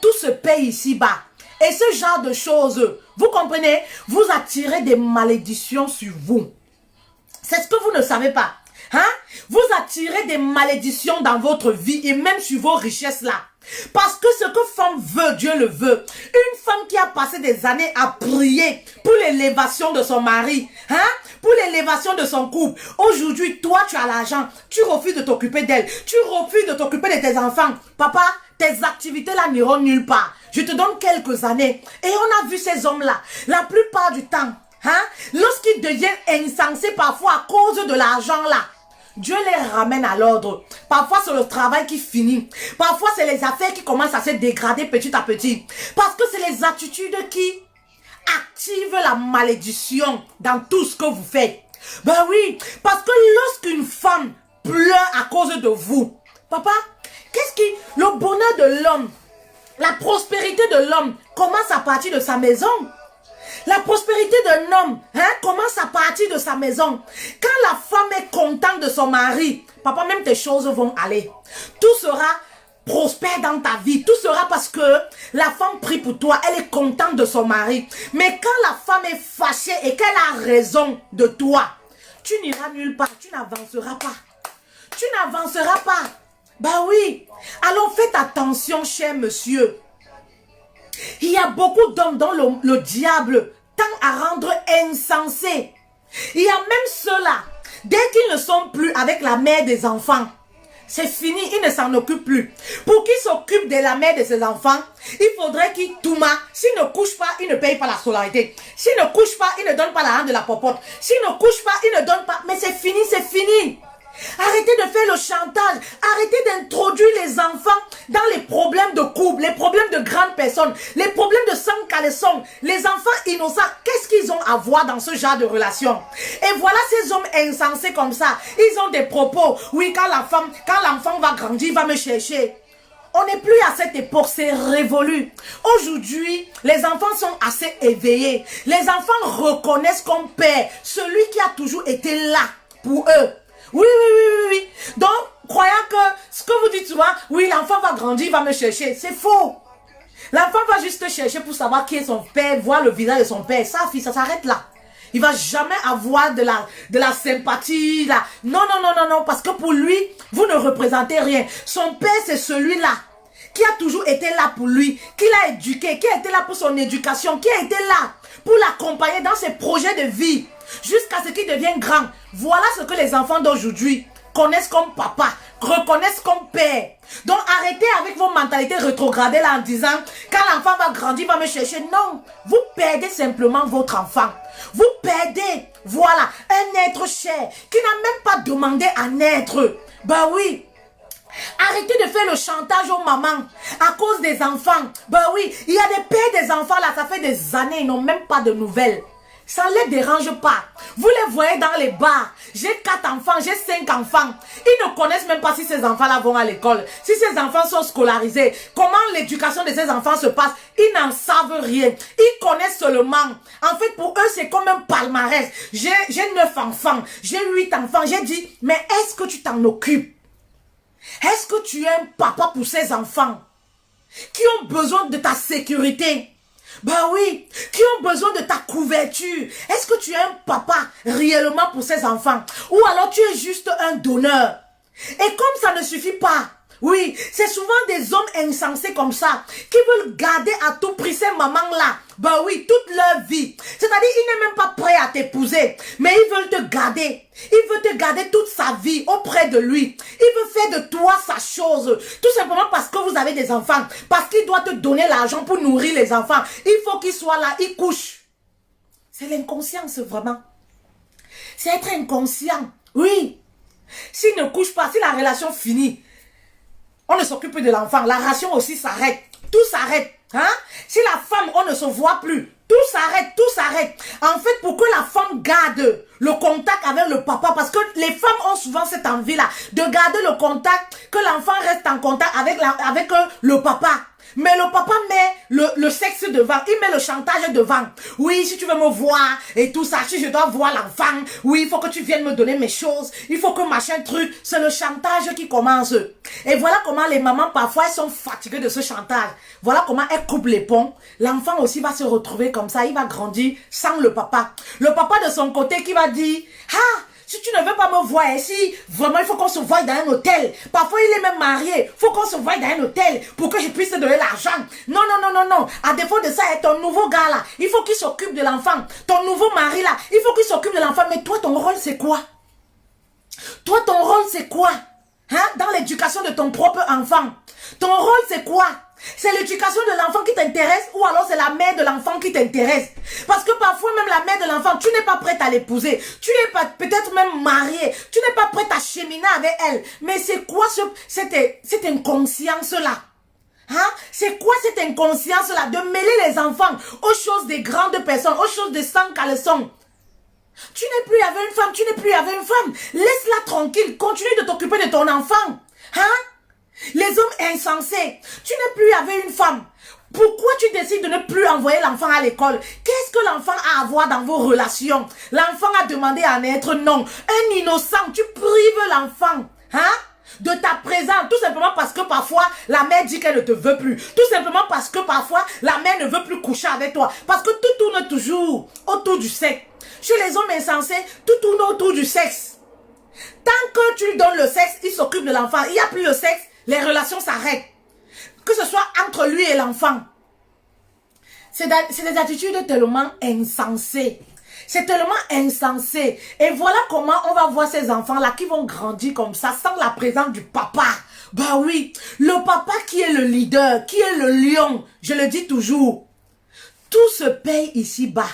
tout se paye ici-bas. Et ce genre de choses, vous comprenez, vous attirez des malédictions sur vous. C'est ce que vous ne savez pas. Vous attirez des malédictions dans votre vie et même sur vos richesses là. Parce que ce que femme veut, Dieu le veut. Une femme qui a passé des années à prier pour l'élévation de son mari, pour l'élévation de son couple. Aujourd'hui, toi, tu as l'argent. Tu refuses de t'occuper d'elle. Tu refuses de t'occuper de tes enfants. Papa, tes activités là n'iront nulle part. Je te donne quelques années. Et on a vu ces hommes-là, la plupart du temps, lorsqu'ils deviennent insensés parfois à cause de l'argent là, Dieu les ramène à l'ordre. Parfois, c'est le travail qui finit. Parfois, c'est les affaires qui commencent à se dégrader petit à petit. Parce que c'est les attitudes qui activent la malédiction dans tout ce que vous faites. Ben oui, parce que lorsqu'une femme pleure à cause de vous, papa, le bonheur de l'homme, la prospérité de l'homme commence à partir de sa maison. La prospérité d'un homme commence à partir de sa maison. Quand la femme est contente de son mari, papa, même tes choses vont aller. Tout sera prospère dans ta vie. Tout sera parce que la femme prie pour toi. Elle est contente de son mari. Mais quand la femme est fâchée et qu'elle a raison de toi, tu n'iras nulle part. Tu n'avanceras pas. Tu n'avanceras pas. Bah oui. Alors faites attention, cher monsieur. Il y a beaucoup d'hommes dont le diable tend à rendre insensés. Il y a même ceux-là, dès qu'ils ne sont plus avec la mère des enfants, c'est fini, ils ne s'en occupent plus. Pour qu'ils s'occupent de la mère de ses enfants, il faudrait qu'ils touma. S'il ne couche pas, il ne paye pas la scolarité. S'il ne couche pas, il ne donne pas l'argent de la popote. S'il ne couche pas, il ne donne pas. Mais c'est fini, c'est fini. Arrêtez de faire le chantage. Arrêtez d'introduire les enfants dans les problèmes de couple, les problèmes de grandes personnes, les problèmes de sang caleçon. Les enfants innocents, qu'est-ce qu'ils ont à voir dans ce genre de relation? Et voilà ces hommes insensés comme ça. Ils ont des propos. Oui, quand l'enfant va grandir, il va me chercher. On n'est plus à cette époque, c'est révolu. Aujourd'hui, les enfants sont assez éveillés. Les enfants reconnaissent comme père celui qui a toujours été là pour eux. Oui, oui, oui, oui, oui. Donc, croyant que ce que vous dites souvent, oui, l'enfant va grandir, il va me chercher, c'est faux. L'enfant va juste te chercher pour savoir qui est son père, voir le visage de son père. Sa fille, ça s'arrête là. Il va jamais avoir de la sympathie. Là. Non, non, non, non, non, parce que pour lui, vous ne représentez rien. Son père, c'est celui-là qui a toujours été là pour lui, qui l'a éduqué, qui a été là pour son éducation, qui a été là pour l'accompagner dans ses projets de vie, jusqu'à ce qu'il devienne grand. Voilà ce que les enfants d'aujourd'hui connaissent comme papa, reconnaissent comme père. Donc arrêtez avec vos mentalités rétrogradées là en disant, quand l'enfant va grandir, il va me chercher. Non, vous perdez simplement votre enfant. Vous perdez, voilà, un être cher qui n'a même pas demandé à naître. Ben oui. Arrêtez de faire le chantage aux mamans à cause des enfants. Ben oui, il y a des pères des enfants là, ça fait des années, ils n'ont même pas de nouvelles. Ça ne les dérange pas. Vous les voyez dans les bars. J'ai 4 enfants, j'ai 5 enfants. Ils ne connaissent même pas si ces enfants-là vont à l'école. Si ces enfants sont scolarisés. Comment l'éducation de ces enfants se passe. Ils n'en savent rien. Ils connaissent seulement. En fait, pour eux, c'est comme un palmarès. J'ai 9 enfants. J'ai 8 enfants. J'ai dit, mais est-ce que tu t'en occupes? Est-ce que tu es un papa pour ces enfants qui ont besoin de ta sécurité? Ben oui, qui ont besoin de ta couverture. Est-ce que tu es un papa réellement pour ces enfants? Ou alors tu es juste un donneur? Et comme ça ne suffit pas, oui, c'est souvent des hommes insensés comme ça, qui veulent garder à tout prix ces mamans-là. Ben oui, toute leur vie. C'est-à-dire, ils n'est même pas prêt à t'épouser, mais ils veulent te garder. Il veut te garder toute sa vie auprès de lui. Il veut faire de toi sa chose. Tout simplement parce que vous avez des enfants. Parce qu'il doit te donner l'argent pour nourrir les enfants. Il faut qu'il soit là, il couche. C'est l'inconscience, vraiment. C'est être inconscient. Oui. S'il ne couche pas, si la relation finit, on ne s'occupe plus de l'enfant. La ration aussi s'arrête. Tout s'arrête. Hein? Si la femme, on ne se voit plus. Tout s'arrête, tout s'arrête. En fait, pour que la femme garde le contact avec le papa, parce que les femmes ont souvent cette envie-là, de garder le contact, que l'enfant reste en contact avec le papa. Mais le papa met le sexe devant, il met le chantage devant. Oui, si tu veux me voir et tout ça, si je dois voir l'enfant, oui, il faut que tu viennes me donner mes choses, il faut que machin truc, c'est le chantage qui commence. Et voilà comment les mamans, parfois, elles sont fatiguées de ce chantage. Voilà comment elles coupent les ponts. L'enfant aussi va se retrouver comme ça, il va grandir sans le papa. Le papa de son côté qui va dire, ah, si tu ne veux pas me voir ici, vraiment, il faut qu'on se voie dans un hôtel. Parfois, il est même marié. Il faut qu'on se voie dans un hôtel pour que je puisse te donner l'argent. Non, non, non, non, non. À défaut de ça, ton nouveau gars là, il faut qu'il s'occupe de l'enfant. Ton nouveau mari là, il faut qu'il s'occupe de l'enfant. Mais toi, ton rôle, c'est quoi? Toi, ton rôle, c'est quoi? Hein? Dans l'éducation de ton propre enfant. Ton rôle, c'est quoi? C'est l'éducation de l'enfant qui t'intéresse ou alors c'est la mère de l'enfant qui t'intéresse? Parce que parfois même la mère de l'enfant, tu n'es pas prête à l'épouser. Tu n'es pas peut-être même marié. Tu n'es pas prête à cheminer avec elle. Mais c'est quoi cette inconscience-là? Hein? C'est quoi cette inconscience-là de mêler les enfants aux choses des grandes personnes, aux choses de sang caleçon? Tu n'es plus avec une femme, tu n'es plus avec une femme. Laisse-la tranquille, continue de t'occuper de ton enfant. Hein? Les hommes insensés, tu n'es plus avec une femme. Pourquoi tu décides de ne plus envoyer l'enfant à l'école? Qu'est-ce que l'enfant a à voir dans vos relations? L'enfant a demandé à naître, non. Un innocent, tu prives l'enfant. Hein? De ta présence, tout simplement parce que parfois la mère dit qu'elle ne te veut plus. Tout simplement parce que parfois la mère ne veut plus coucher avec toi. Parce que tout tourne toujours autour du sexe. Chez les hommes insensés, tout tourne autour du sexe. Tant que tu lui donnes le sexe, il s'occupe de l'enfant. Il n'y a plus le sexe, les relations s'arrêtent. Que ce soit entre lui et l'enfant. C'est des attitudes tellement insensées. C'est tellement insensé. Et voilà comment on va voir ces enfants-là qui vont grandir comme ça, sans la présence du papa. Bah oui, le papa qui est le leader, qui est le lion, je le dis toujours. Tout se paye ici-bas.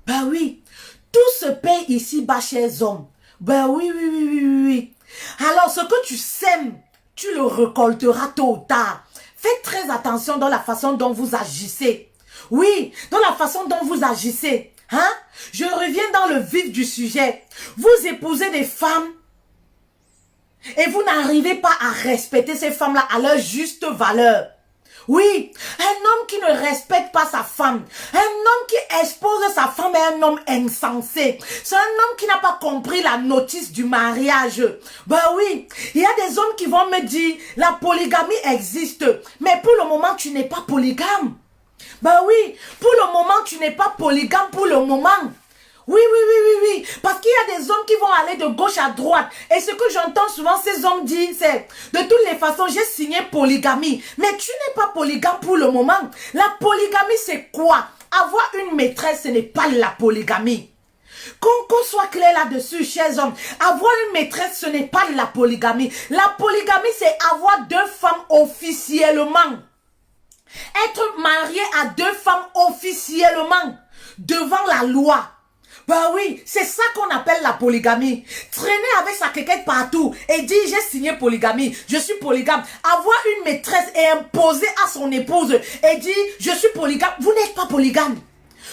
Bah oui, tout se paye ici-bas, chers hommes. Ben oui, oui, oui, oui, oui. Alors, ce que tu sèmes, tu le récolteras tôt ou tard. Faites très attention dans la façon dont vous agissez. Oui, dans la façon dont vous agissez. Hein? Je reviens dans le vif du sujet. Vous épousez des femmes et vous n'arrivez pas à respecter ces femmes-là à leur juste valeur. Oui, un homme qui ne respecte pas sa femme, un homme qui expose sa femme est un homme insensé. C'est un homme qui n'a pas compris la notice du mariage. Ben oui, il y a des hommes qui vont me dire, la polygamie existe, mais pour le moment, tu n'es pas polygame. Ben oui, pour le moment, tu n'es pas polygame pour le moment. Oui, parce qu'il y a des hommes qui vont aller de gauche à droite. Et ce que j'entends souvent ces hommes dire, c'est, de toutes les façons, j'ai signé polygamie. Mais tu n'es pas polygame pour le moment. La polygamie, c'est quoi? Avoir une maîtresse, ce n'est pas la polygamie. Qu'on soit clair là-dessus, chers hommes. Avoir une maîtresse, ce n'est pas la polygamie. La polygamie, c'est avoir deux femmes officiellement. Être marié à deux femmes officiellement devant la loi. Bah oui, c'est ça qu'on appelle la polygamie. Traîner avec sa quéquette partout et dire j'ai signé polygamie, je suis polygame. Avoir une maîtresse et imposer à son épouse et dire je suis polygame. Vous n'êtes pas polygame.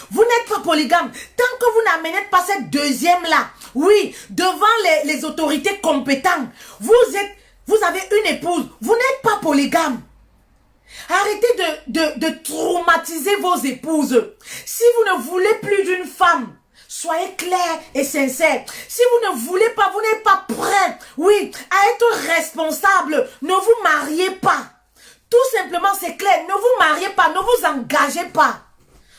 Vous n'êtes pas polygame. Tant que vous n'amenez pas cette deuxième-là, oui, devant les autorités compétentes, vous avez une épouse, vous n'êtes pas polygame. Arrêtez de traumatiser vos épouses. Si vous ne voulez plus d'une femme, soyez clair et sincère. Si vous ne voulez pas, vous n'êtes pas prêt, oui, à être responsable, ne vous mariez pas. Tout simplement, c'est clair, ne vous mariez pas, ne vous engagez pas.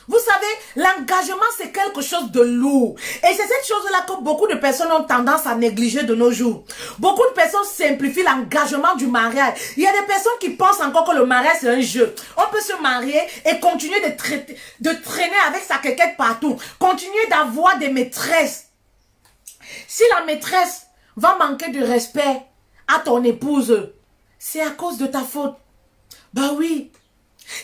Vous savez, l'engagement, c'est quelque chose de lourd. Et c'est cette chose-là que beaucoup de personnes ont tendance à négliger de nos jours. Beaucoup de personnes simplifient l'engagement du mariage. Il y a des personnes qui pensent encore que le mariage, c'est un jeu. On peut se marier et continuer de traîner avec sa quéquette partout. Continuer d'avoir des maîtresses. Si la maîtresse va manquer de respect à ton épouse, c'est à cause de ta faute. Bah oui.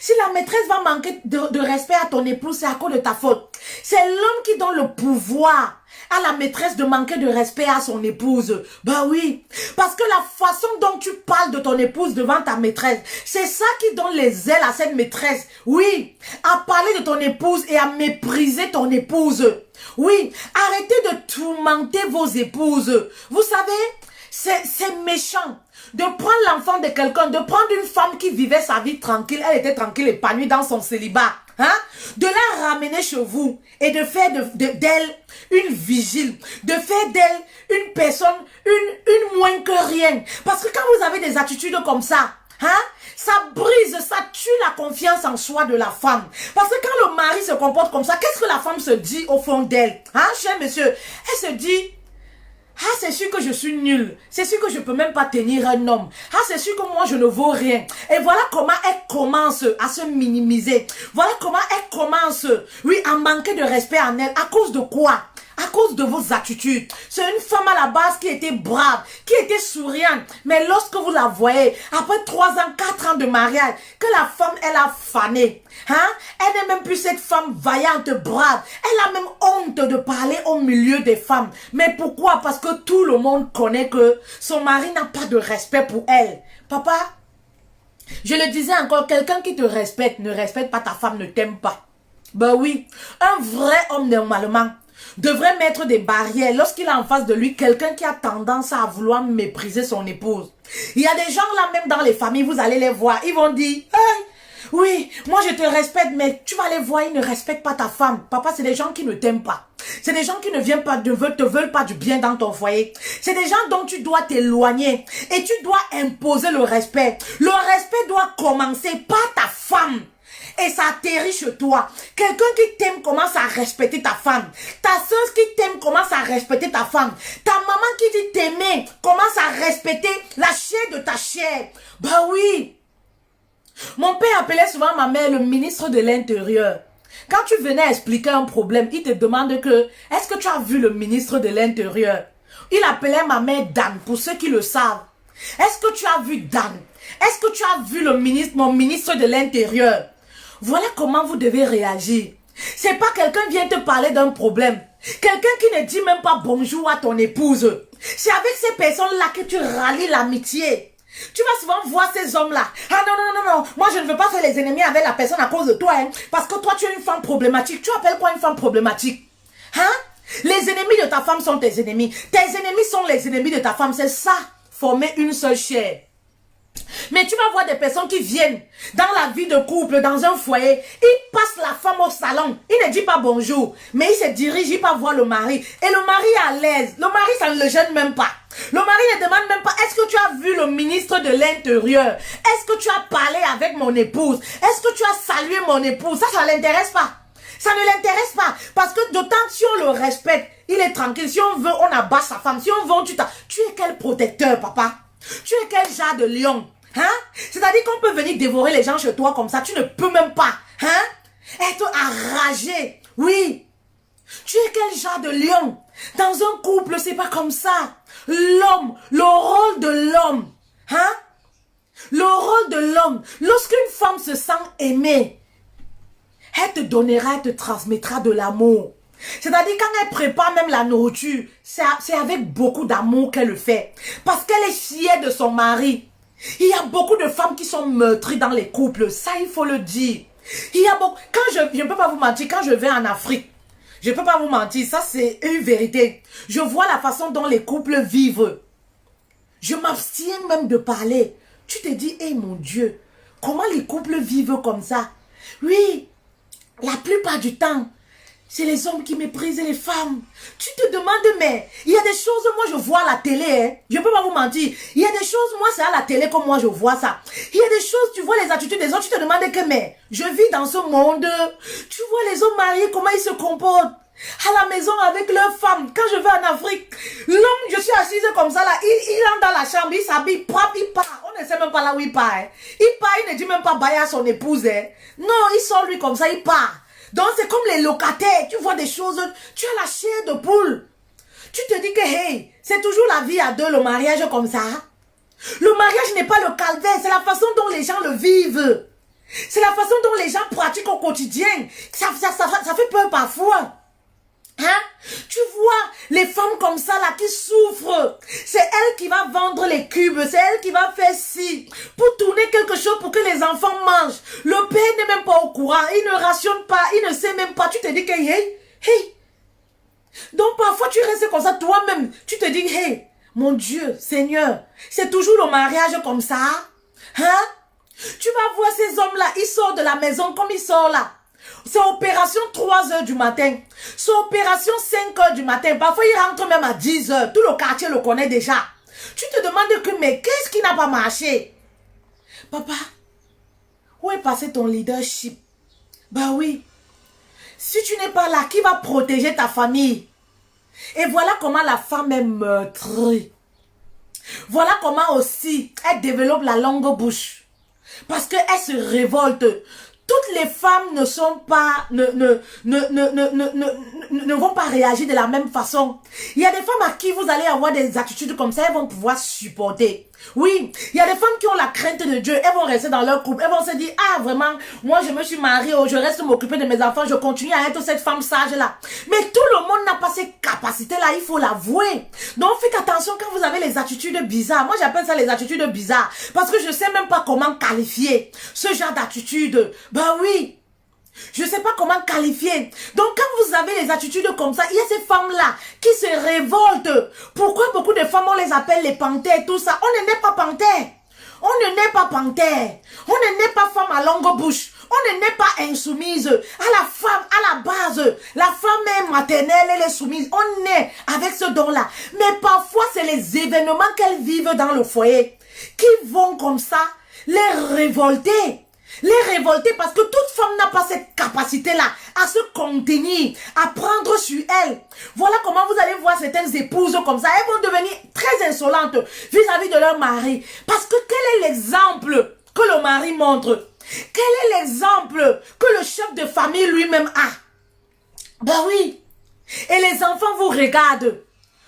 Si la maîtresse va manquer de respect à ton épouse, c'est à cause de ta faute. C'est l'homme qui donne le pouvoir à la maîtresse de manquer de respect à son épouse. Bah oui, parce que la façon dont tu parles de ton épouse devant ta maîtresse, c'est ça qui donne les ailes à cette maîtresse. Oui, à parler de ton épouse et à mépriser ton épouse. Oui, arrêtez de tourmenter vos épouses. Vous savez, c'est méchant de prendre l'enfant de quelqu'un, de prendre une femme qui vivait sa vie tranquille, elle était tranquille, épanouie dans son célibat, hein, de la ramener chez vous et de faire d'elle une vigile, de faire d'elle une personne, une moins que rien. Parce que quand vous avez des attitudes comme ça, hein, ça brise, ça tue la confiance en soi de la femme. Parce que quand le mari se comporte comme ça, qu'est-ce que la femme se dit au fond d'elle? Hein, cher monsieur, elle se dit, ah, c'est sûr que je suis nulle. C'est sûr que je peux même pas tenir un homme. Ah, c'est sûr que moi, je ne vaux rien. Et voilà comment elle commence à se minimiser. Voilà comment elle commence, oui, à manquer de respect en elle. À cause de quoi? À cause de vos attitudes. C'est une femme à la base qui était brave, qui était souriante. Mais lorsque vous la voyez, après 3 ans, 4 ans de mariage, que la femme, elle a fané. Hein? Elle n'est même plus cette femme vaillante, brave. Elle a même honte de parler au milieu des femmes. Mais pourquoi? Parce que tout le monde connaît que son mari n'a pas de respect pour elle. Papa, je le disais encore, quelqu'un qui te respecte, ne respecte pas ta femme, ne t'aime pas. Ben oui, un vrai homme normalement devrait mettre des barrières lorsqu'il a en face de lui quelqu'un qui a tendance à vouloir mépriser son épouse. Il y a des gens là même dans les familles, vous allez les voir, ils vont dire, hey, oui, moi je te respecte, mais tu vas les voir, ils ne respectent pas ta femme. Papa, c'est des gens qui ne t'aiment pas. C'est des gens qui ne viennent pas, te veulent pas du bien dans ton foyer. C'est des gens dont tu dois t'éloigner et tu dois imposer le respect. Le respect doit commencer par ta femme. Et ça atterrit chez toi. Quelqu'un qui t'aime commence à respecter ta femme. Ta soeur qui t'aime commence à respecter ta femme. Ta maman qui dit t'aimer commence à respecter la chair de ta chair. Bah oui. Mon père appelait souvent ma mère le ministre de l'Intérieur. Quand tu venais expliquer un problème, il te demande que, est-ce que tu as vu le ministre de l'Intérieur? Il appelait ma mère Dan, pour ceux qui le savent. Est-ce que tu as vu Dan? Est-ce que tu as vu mon ministre de l'Intérieur? Voilà comment vous devez réagir. C'est pas quelqu'un vient te parler d'un problème. Quelqu'un qui ne dit même pas bonjour à ton épouse. C'est avec ces personnes-là que tu rallies l'amitié. Tu vas souvent voir ces hommes-là. Ah non, non, non, non, moi je ne veux pas faire les ennemis avec la personne à cause de toi. Hein, parce que toi tu es une femme problématique. Tu appelles quoi une femme problématique? Hein? Les ennemis de ta femme sont tes ennemis. Tes ennemis sont les ennemis de ta femme. C'est ça, former une seule chair. Mais tu vas voir des personnes qui viennent dans la vie de couple, dans un foyer. Ils passent la femme au salon. Il ne dit pas bonjour. Mais il se dirige, il va voir le mari. Et le mari est à l'aise. Le mari, ça ne le gêne même pas. Le mari ne demande même pas, est-ce que tu as vu le ministre de l'Intérieur? Est-ce que tu as parlé avec mon épouse? Est-ce que tu as salué mon épouse? Ça ne l'intéresse pas. Ça ne l'intéresse pas. Parce que d'autant si on le respecte, il est tranquille. Si on veut, on abat sa femme. Si on veut, tu es quel protecteur, papa? Tu es quel genre de lion? Hein? C'est-à-dire qu'on peut venir dévorer les gens chez toi comme ça. Tu ne peux même pas. Hein? Être enragé. Oui. Tu es quel genre de lion? Dans un couple, c'est pas comme ça. L'homme, le rôle de l'homme. Hein? Le rôle de l'homme. Lorsqu'une femme se sent aimée, elle te donnera, elle te transmettra de l'amour. C'est-à-dire quand elle prépare même la nourriture, c'est avec beaucoup d'amour qu'elle le fait. Parce qu'elle est fière de son mari. Il y a beaucoup de femmes qui sont meurtries dans les couples. Ça, il faut le dire. Il y a beaucoup... Quand je ne peux pas vous mentir, quand je vais en Afrique, je ne peux pas vous mentir, ça c'est une vérité. Je vois la façon dont les couples vivent. Je m'abstiens même de parler. Tu te dis, hey mon Dieu, comment les couples vivent comme ça? Oui, la plupart du temps, c'est les hommes qui méprisent les femmes. Tu te demandes, mais il y a des choses, moi je vois à la télé, hein. Je ne peux pas vous mentir. Il y a des choses, moi c'est à la télé comme moi je vois ça. Il y a des choses, tu vois les attitudes des autres, tu te demandes que, mais je vis dans ce monde. Tu vois les hommes mariés, comment ils se comportent à la maison avec leurs femmes. Quand je vais en Afrique, l'homme, je suis assise comme ça là, il entre dans la chambre, il s'habille propre, il part. On ne sait même pas là où il part. Hein. Il part, il ne dit même pas bye à son épouse. Hein. Non, il sort lui comme ça, il part. Donc c'est comme les locataires, tu vois des choses, tu as la chair de poule. Tu te dis que hey, c'est toujours la vie à deux, le mariage comme ça. Le mariage n'est pas le calvaire, c'est la façon dont les gens le vivent. C'est la façon dont les gens pratiquent au quotidien. Ça fait peur parfois. Hein? Tu vois les femmes comme ça là qui souffrent. C'est elle qui va vendre les cubes. C'est elle qui va faire ci. Pour tourner quelque chose pour que les enfants mangent. Le père n'est même pas au courant. Il ne rationne pas. Il ne sait même pas. Tu te dis que hey. Donc parfois tu restes comme ça toi-même. Tu te dis hey. Mon Dieu, Seigneur. C'est toujours le mariage comme ça. Hein? Tu vas voir ces hommes là. Ils sortent de la maison comme ils sortent là. C'est opération 3 h du matin. C'est opération 5 h du matin. Parfois, il rentre même à 10 h. Tout le quartier le connaît déjà. Tu te demandes que, mais qu'est-ce qui n'a pas marché? Papa, où est passé ton leadership? Bah oui. Si tu n'es pas là, qui va protéger ta famille? Et voilà comment la femme est meurtrie. Voilà comment aussi elle développe la longue bouche. Parce qu'elle se révolte. Toutes les femmes ne sont pas, ne vont pas réagir de la même façon. Il y a des femmes à qui vous allez avoir des attitudes comme ça, elles vont pouvoir supporter. Oui, il y a des femmes qui ont la crainte de Dieu, elles vont rester dans leur couple, elles vont se dire, ah vraiment, moi je me suis mariée, je reste m'occuper de mes enfants, je continue à être cette femme sage-là. Mais tout le monde n'a pas ces capacités-là, il faut l'avouer. Donc faites attention quand vous avez les attitudes bizarres. Moi j'appelle ça les attitudes bizarres, parce que je ne sais même pas comment qualifier ce genre d'attitude. Ben oui. Je ne sais pas comment qualifier. Donc quand vous avez les attitudes comme ça, il y a ces femmes-là qui se révoltent. Pourquoi beaucoup de femmes, on les appelle les panthères, tout ça? On ne naît pas panthère. On ne naît pas panthère. On ne naît pas femme à longue bouche. On ne naît pas insoumise. À la femme, à la base, la femme est maternelle, elle est soumise. On naît avec ce don-là. Mais parfois, c'est les événements qu'elles vivent dans le foyer qui vont comme ça les révolter. Les révolter parce que toute femme n'a pas cette capacité-là à se contenir, à prendre sur elle. Voilà comment vous allez voir certaines épouses comme ça. Elles vont devenir très insolentes vis-à-vis de leur mari. Parce que quel est l'exemple que le mari montre? Quel est l'exemple que le chef de famille lui-même a? Ben oui. Et les enfants vous regardent.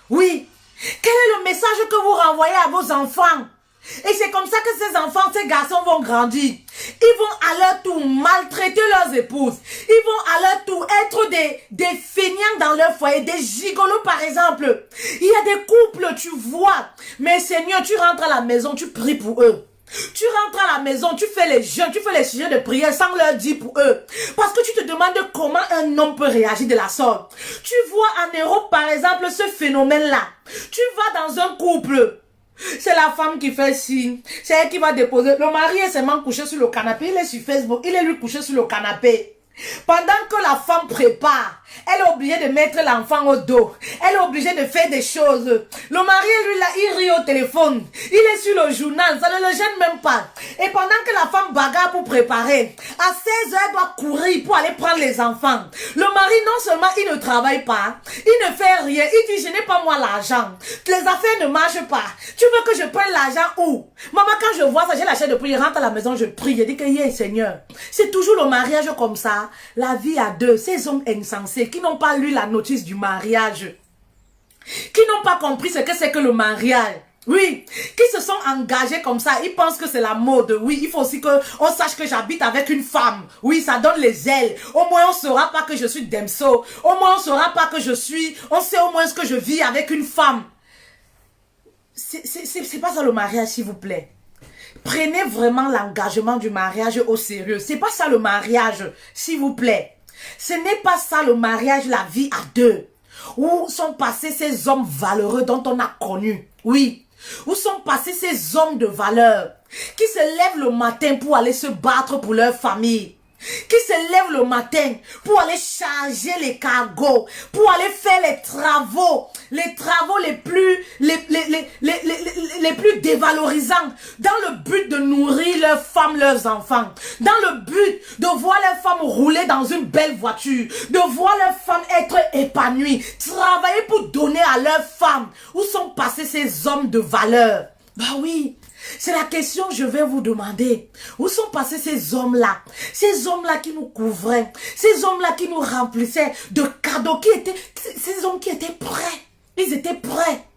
Oui. Quel est le message que vous renvoyez à vos enfants? Et c'est comme ça que ces enfants, ces garçons vont grandir. Ils vont à leur tour maltraiter leurs épouses. Ils vont à leur tour être des feignants dans leur foyer, des gigolos par exemple. Il y a des couples, tu vois. Mais Seigneur, tu rentres à la maison, tu pries pour eux. Tu rentres à la maison, tu fais les jeûnes, tu fais les sujets de prière sans leur dire pour eux. Parce que tu te demandes comment un homme peut réagir de la sorte. Tu vois en Europe par exemple ce phénomène-là. Tu vas dans un couple. C'est la femme qui fait signe. C'est elle qui va déposer. Le mari est seulement couché sur le canapé. Il est sur Facebook. Il est lui couché sur le canapé. Pendant que la femme prépare, elle est obligée de mettre l'enfant au dos. Elle est obligée de faire des choses. Le mari, lui, là, il rit au téléphone. Il est sur le journal. Ça ne le gêne même pas. Et pendant que la femme bagarre pour préparer, à 16 heures, elle doit courir pour aller prendre les enfants. Le mari, non seulement il ne travaille pas, il ne fait rien. Il dit, je n'ai pas moi l'argent. Les affaires ne marchent pas. Tu veux que je prenne l'argent où? Maman, quand je vois ça, j'ai la chair de prier. Je rentre à la maison, je prie. Je dis que, yeah, Seigneur. C'est toujours le mariage comme ça. La vie à deux, ces hommes insensés qui n'ont pas lu la notice du mariage, qui n'ont pas compris ce que c'est que le mariage, oui, qui se sont engagés comme ça, ils pensent que c'est la mode, oui, il faut aussi qu'on sache que j'habite avec une femme, oui, ça donne les ailes, au moins on ne saura pas que je suis Demso, au moins on ne saura pas que je suis, on sait au moins ce que je vis avec une femme. C'est pas ça le mariage, s'il vous plaît. Prenez vraiment l'engagement du mariage au sérieux. C'est pas ça le mariage, s'il vous plaît. Ce n'est pas ça le mariage, la vie à deux. Où sont passés ces hommes valeureux dont on a connu? Oui. Où sont passés ces hommes de valeur qui se lèvent le matin pour aller se battre pour leur famille? Qui se lèvent le matin pour aller charger les cargos, pour aller faire les travaux les plus dévalorisants, dans le but de nourrir leurs femmes, leurs enfants, dans le but de voir leurs femmes rouler dans une belle voiture, de voir leurs femmes être épanouies, travailler pour donner à leurs femmes. Où sont passés ces hommes de valeur? Bah oui. C'est la question que je vais vous demander. Où sont passés ces hommes-là? Ces hommes-là qui nous couvraient. Ces hommes-là qui nous remplissaient de cadeaux. Ces hommes qui étaient prêts. Ils étaient prêts.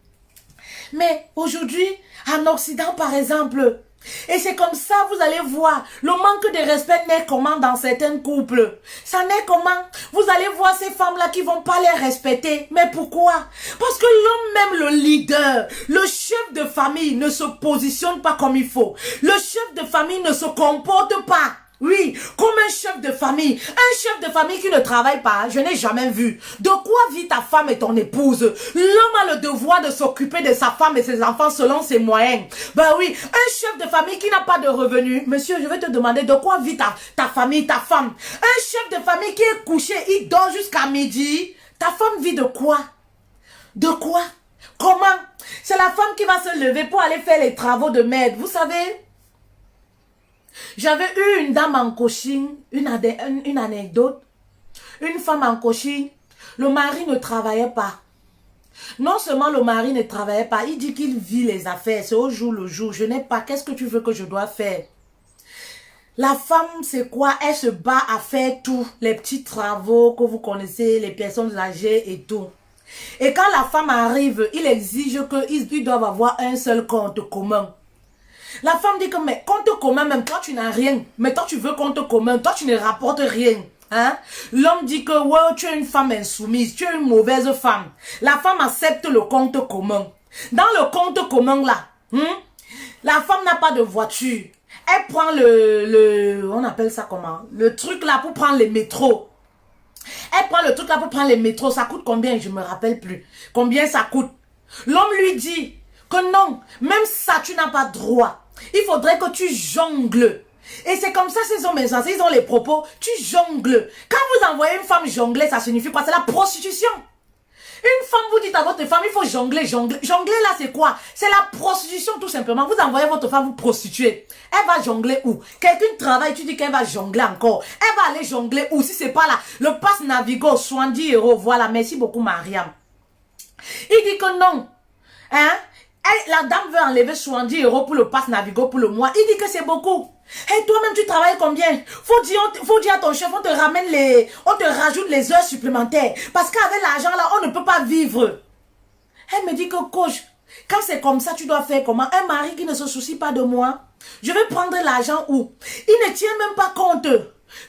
Mais aujourd'hui, en Occident par exemple, et c'est comme ça, vous allez voir, le manque de respect naît comment dans certains couples. Ça naît comment? Vous allez voir ces femmes-là qui vont pas les respecter. Mais pourquoi? Parce que l'homme, même le leader, le chef de famille ne se positionne pas comme il faut. Le chef de famille ne se comporte pas. Oui, comme un chef de famille. Un chef de famille qui ne travaille pas, je n'ai jamais vu. De quoi vit ta femme et ton épouse? L'homme a le devoir de s'occuper de sa femme et ses enfants selon ses moyens. Ben oui, un chef de famille qui n'a pas de revenus. Monsieur, je vais te demander de quoi vit ta famille, ta femme. Un chef de famille qui est couché, il dort jusqu'à midi. Ta femme vit de quoi? De quoi? Comment? C'est la femme qui va se lever pour aller faire les travaux de maître. Vous savez? J'avais eu une dame en coaching, une anecdote. Une femme en coaching, le mari ne travaillait pas. Non seulement le mari ne travaillait pas, il dit qu'il vit les affaires, c'est au jour le jour. Je n'ai pas, qu'est-ce que tu veux que je dois faire? La femme, c'est quoi? Elle se bat à faire tout, les petits travaux que vous connaissez, les personnes âgées et tout. Et quand la femme arrive, il exige qu'ils doivent avoir un seul compte commun. La femme dit que, mais compte commun, même toi tu n'as rien. Mais toi tu veux compte commun, toi tu ne rapportes rien. Hein? L'homme dit que, ouais, tu es une femme insoumise, tu es une mauvaise femme. La femme accepte le compte commun. Dans le compte commun là, la femme n'a pas de voiture. Elle prend on appelle ça comment? Le truc là pour prendre les métros. Elle prend le truc là pour prendre les métros. Ça coûte combien? Je me rappelle plus. Combien ça coûte? L'homme lui dit que non, même ça tu n'as pas droit. Il faudrait que tu jongles. Et c'est comme ça ces hommes insensés, ils ont les propos. Tu jongles. Quand vous envoyez une femme jongler, ça signifie quoi? C'est la prostitution. Une femme, vous dites à votre femme, il faut jongler, jongler. Jongler là, c'est quoi? C'est la prostitution tout simplement. Vous envoyez votre femme vous prostituer. Elle va jongler où? Quelqu'un travaille, tu dis qu'elle va jongler encore. Elle va aller jongler où? Si c'est pas là, le pass Navigo, 70 €. Voilà, merci beaucoup Mariam. Il dit que non. Hein? La dame veut enlever 70 € pour le pass Navigo pour le mois. Il dit que c'est beaucoup. Et toi-même, tu travailles combien? Faut dire à ton chef, on te rajoute les heures supplémentaires. Parce qu'avec l'argent là, on ne peut pas vivre. Elle me dit que coach, quand c'est comme ça, tu dois faire comment? Un mari qui ne se soucie pas de moi. Je vais prendre l'argent où? Il ne tient même pas compte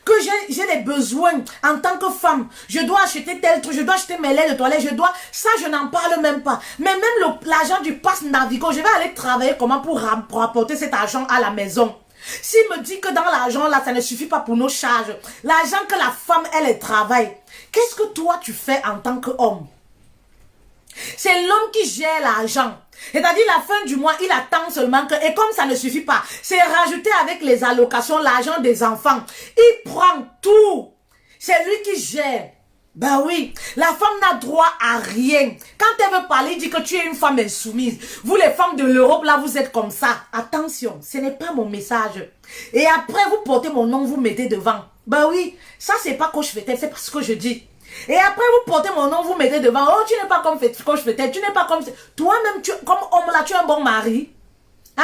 que j'ai des besoins en tant que femme. Je dois acheter tel truc, je dois acheter mes laits de toilette, ça je n'en parle même pas. Mais même l'argent du pass Navigo, je vais aller travailler comment pour apporter cet argent à la maison. S'il me dit que dans l'argent là, ça ne suffit pas pour nos charges, l'argent que la femme, elle travaille, qu'est-ce que toi tu fais en tant qu'homme? C'est l'homme qui gère l'argent. C'est-à-dire la fin du mois, il attend seulement que, et comme ça ne suffit pas, c'est rajouté avec les allocations, l'argent des enfants. Il prend tout. C'est lui qui gère. Ben oui, la femme n'a droit à rien. Quand elle veut parler, il dit que tu es une femme insoumise. Vous les femmes de l'Europe, là, vous êtes comme ça. Attention, ce n'est pas mon message. Et après, vous portez mon nom, vous mettez devant. Ben oui, ça c'est pas Coach Fetel, c'est pas ce que je dis. Et après, vous portez mon nom, vous mettez devant. Oh, tu n'es pas comme Coach Fetel, tu n'es pas comme... Toi-même, comme homme là, tu es un bon mari. Hein?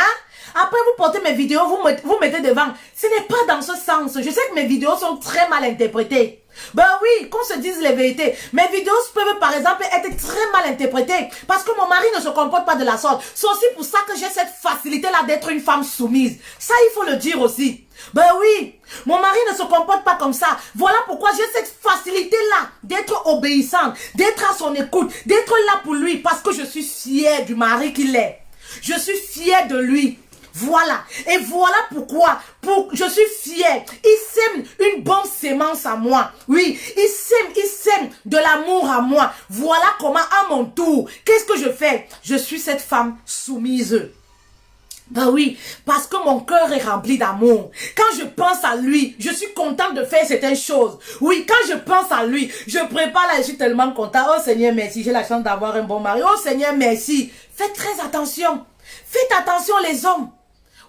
Après, vous portez mes vidéos, vous mettez devant. Ce n'est pas dans ce sens. Je sais que mes vidéos sont très mal interprétées. Ben oui, qu'on se dise les vérités. Mes vidéos peuvent par exemple être très mal interprétées parce que mon mari ne se comporte pas de la sorte. C'est aussi pour ça que j'ai cette facilité-là d'être une femme soumise. Ça, il faut le dire aussi. Ben oui, mon mari ne se comporte pas comme ça. Voilà pourquoi j'ai cette facilité-là d'être obéissante, d'être à son écoute, d'être là pour lui parce que je suis fière du mari qu'il est. Je suis fière de lui. Voilà. Et voilà pourquoi je suis fière. Il sème une bonne sémence à moi. Oui, il sème de l'amour à moi. Voilà comment à mon tour, qu'est-ce que je fais? Je suis cette femme soumise. Ben oui, parce que mon cœur est rempli d'amour. Quand je pense à lui, je suis contente de faire certaines choses. Oui, quand je pense à lui, je prépare là, je suis tellement contente. Oh Seigneur, merci, j'ai la chance d'avoir un bon mari. Oh Seigneur, merci. Faites très attention. Faites attention les hommes.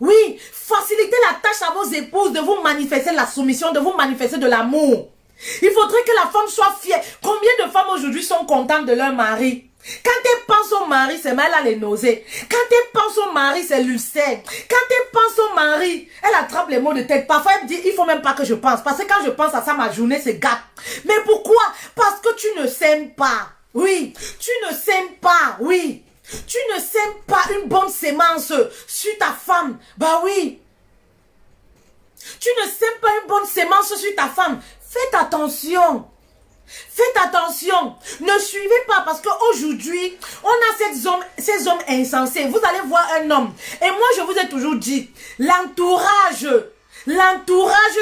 Oui, facilitez la tâche à vos épouses de vous manifester la soumission, de vous manifester de l'amour. Il faudrait que la femme soit fière. Combien de femmes aujourd'hui sont contentes de leur mari? Quand elle pense au mari, c'est mal à les nausées. Quand elle pense au mari, c'est l'ulcère. Quand elle pense au mari, elle attrape les maux de tête. Parfois, elle dit, il faut même pas que je pense. Parce que quand je pense à ça, ma journée se gâte. Mais pourquoi? Parce que tu ne sèmes pas. Oui, tu ne sèmes pas. Oui. Tu ne sèmes pas une bonne sémence sur ta femme. Bah oui. Tu ne sèmes pas une bonne sémence sur ta femme. Faites attention. Faites attention. Ne suivez pas parce qu'aujourd'hui, on a ces hommes insensés. Vous allez voir un homme. Et moi, je vous ai toujours dit, l'entourage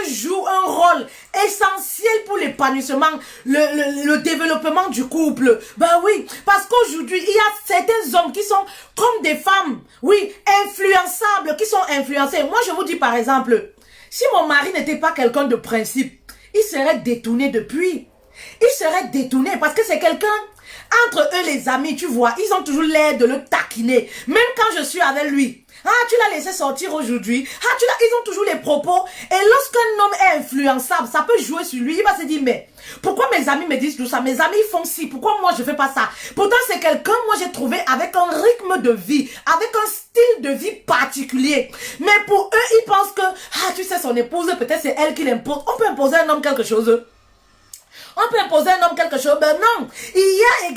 joue un rôle essentiel pour l'épanouissement, le développement du couple. Ben oui, parce qu'aujourd'hui, il y a certains hommes qui sont comme des femmes, oui, influençables, qui sont influencés. Moi, je vous dis par exemple, si mon mari n'était pas quelqu'un de principe, il serait détourné depuis. Il serait détourné parce que c'est quelqu'un, entre eux les amis, tu vois, ils ont toujours l'air de le taquiner. Même quand je suis avec lui. Ah, tu l'as laissé sortir aujourd'hui. Ah, ils ont toujours les propos. Et lorsqu'un homme est influençable, ça peut jouer sur lui. Il va se dire, mais pourquoi mes amis me disent tout ça? Mes amis font ci. Pourquoi moi je fais pas ça? Pourtant, c'est quelqu'un, moi j'ai trouvé avec un rythme de vie, avec un style de vie particulier. Mais pour eux, ils pensent que, ah, tu sais, son épouse, peut-être c'est elle qui l'impose. On peut imposer à un homme quelque chose. On peut imposer à un homme quelque chose. Ben non. Il y a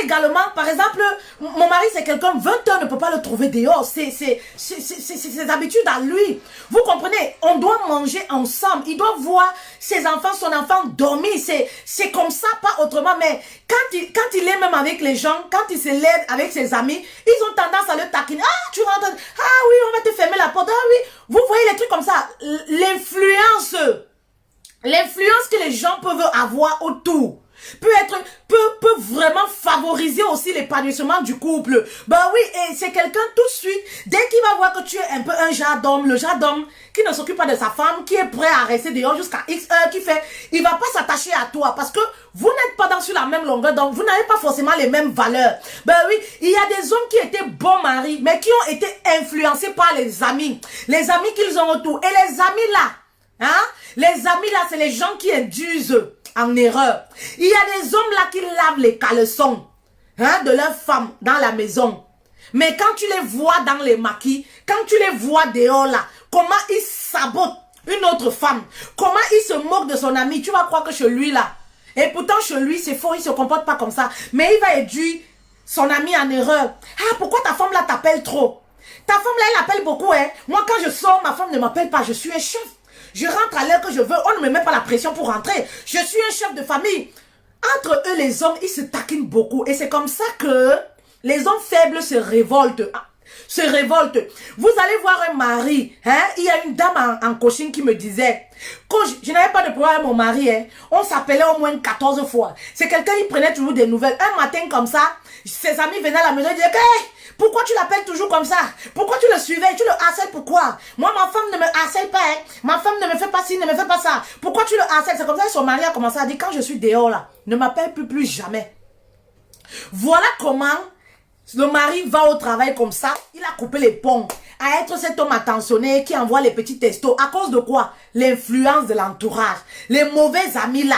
également, par exemple, mon mari c'est quelqu'un, 20 heures ne peut pas le trouver dehors. C'est ses habitudes à lui. Vous comprenez? On doit manger ensemble. Il doit voir ses enfants, son enfant dormir. C'est comme ça, pas autrement. Mais quand il est même avec les gens, quand il se lève avec ses amis, ils ont tendance à le taquiner. Ah, tu rentres. Ah oui, on va te fermer la porte. Ah oui. Vous voyez les trucs comme ça. L'influence que les gens peuvent avoir autour peut vraiment favoriser aussi l'épanouissement du couple. Ben oui, et c'est quelqu'un tout de suite, dès qu'il va voir que tu es un peu un genre d'homme, le genre d'homme qui ne s'occupe pas de sa femme, qui est prêt à rester dehors jusqu'à X heures, il va pas s'attacher à toi parce que vous n'êtes pas sur la même longueur, donc vous n'avez pas forcément les mêmes valeurs. Ben oui, il y a des hommes qui étaient bons maris, mais qui ont été influencés par les amis qu'ils ont autour. Et les amis là, hein? Les amis là, c'est les gens qui induisent en erreur. Il y a des hommes là qui lavent les caleçons, hein, de leurs femmes dans la maison. Mais quand tu les vois dans les maquis, quand tu les vois dehors là, comment ils sabotent une autre femme, comment ils se moquent de son ami, tu vas croire que chez lui là. Et pourtant chez lui c'est faux, il se comporte pas comme ça. Mais il va induire son ami en erreur. Ah, pourquoi ta femme là t'appelle trop? Ta femme là elle appelle beaucoup, hein. Moi quand je sors, ma femme ne m'appelle pas, je suis un chef. Je rentre à l'heure que je veux. On ne me met pas la pression pour rentrer. Je suis un chef de famille. Entre eux, les hommes, ils se taquinent beaucoup. Et c'est comme ça que les hommes faibles se révoltent. Vous allez voir un mari, hein? Il y a une dame en coaching qui me disait, quand je n'avais pas de problème avec mon mari, hein? On s'appelait au moins 14 fois. C'est quelqu'un qui prenait toujours des nouvelles. Un matin comme ça, ses amis venaient à la maison et disaient, hey, pourquoi tu l'appelles toujours comme ça? Pourquoi tu le suivais? Tu le harcèles pourquoi? Moi, ma femme ne me harcèle pas, hein? Ma femme ne me fait pas ci, ne me fait pas ça. Pourquoi tu le harcèles? C'est comme ça que son mari a commencé à dire, quand je suis dehors là, ne m'appelle plus jamais. Voilà comment le mari va au travail comme ça, il a coupé les ponts à être cet homme attentionné qui envoie les petits textos. À cause de quoi? L'influence de l'entourage. Les mauvais amis là.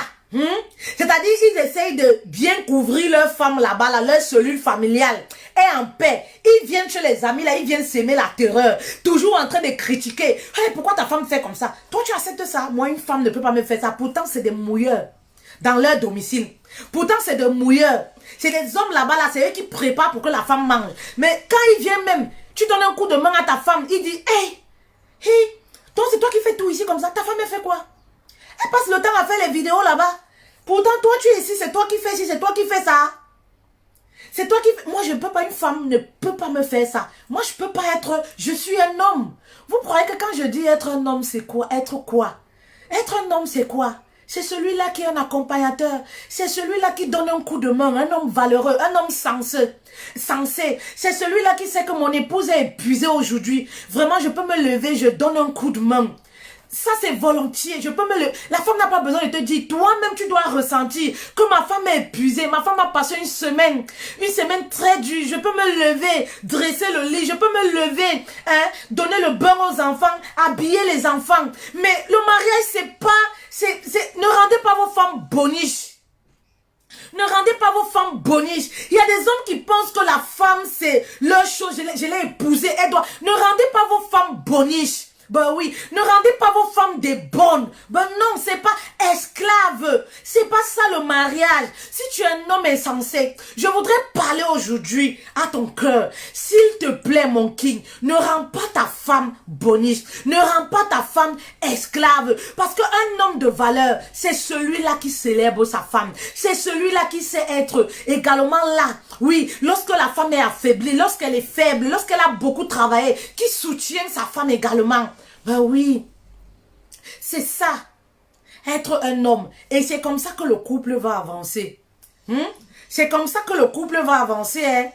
C'est-à-dire ils essayent de bien couvrir leur femme là-bas, là, leur cellule familiale. Et en paix. Ils viennent chez les amis là, ils viennent s'aimer la terreur. Toujours en train de critiquer. Hey, pourquoi ta femme fait comme ça? Toi tu acceptes ça? Moi une femme ne peut pas me faire ça. Pourtant c'est des mouilleurs dans leur domicile. Pourtant c'est des mouilleurs. C'est les hommes là-bas, là, c'est eux qui préparent pour que la femme mange. Mais quand il vient même, tu donnes un coup de main à ta femme, il dit, hey, toi, c'est toi qui fais tout ici comme ça. Ta femme, elle fait quoi? Elle passe le temps à faire les vidéos là-bas. Pourtant, toi, tu es ici, c'est toi qui fais ci, c'est toi qui fais ça. C'est toi qui fais... Moi, je ne peux pas, une femme ne peut pas me faire ça. Moi, je ne peux pas être... Je suis un homme. Vous croyez que quand je dis être un homme, c'est quoi? Être quoi? Être un homme, c'est quoi? C'est celui-là qui est un accompagnateur. C'est celui-là qui donne un coup de main. Un homme valeureux. Un homme sensé. C'est celui-là qui sait que mon épouse est épuisée aujourd'hui. Vraiment, je peux me lever, je donne un coup de main. Ça, c'est volontiers. Je peux me lever. La femme n'a pas besoin de te dire. Toi-même, tu dois ressentir que ma femme est épuisée. Ma femme a passé une semaine très dure. Je peux me lever, dresser le lit. Je peux me lever, hein, donner le bain aux enfants, habiller les enfants. Mais le mariage, c'est pas... Ne rendez pas vos femmes boniches. Ne rendez pas vos femmes boniches. Il y a des hommes qui pensent que la femme, c'est leur chose. Je l'ai épousée, elle doit... Ne rendez pas vos femmes boniches. Ben oui, ne rendez pas vos femmes des bonnes. Ben non, c'est pas esclave. C'est pas ça le mariage. Si tu es un homme insensé, je voudrais parler aujourd'hui à ton cœur. S'il te plaît, mon king, ne rends pas ta femme boniche. Ne rends pas ta femme esclave. Parce qu'un homme de valeur, c'est celui-là qui célèbre sa femme. C'est celui-là qui sait être également là. Oui, lorsque la femme est affaiblie, lorsqu'elle est faible, lorsqu'elle a beaucoup travaillé, qui soutient sa femme également. Ben oui, c'est ça, être un homme. Et c'est comme ça que le couple va avancer. C'est comme ça que le couple va avancer. Hein?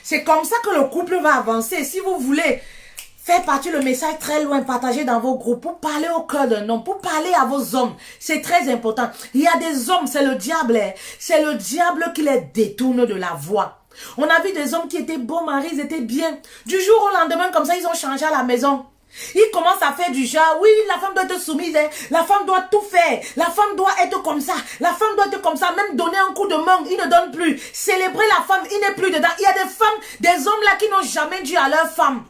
C'est comme ça que le couple va avancer. Si vous voulez faire partir le message très loin, partager dans vos groupes, pour parler au cœur d'un homme, pour parler à vos hommes, c'est très important. Il y a des hommes, c'est le diable. Hein? C'est le diable qui les détourne de la voie. On a vu des hommes qui étaient bons maris, ils étaient bien. Du jour au lendemain, comme ça, ils ont changé à la maison. Ils commencent à faire du genre, oui, la femme doit être soumise, hein. La femme doit tout faire, la femme doit être comme ça, la femme doit être comme ça, même donner un coup de main, il ne donne plus. Célébrer la femme, il n'est plus dedans. Il y a des femmes, des hommes là qui n'ont jamais dit à leur femme,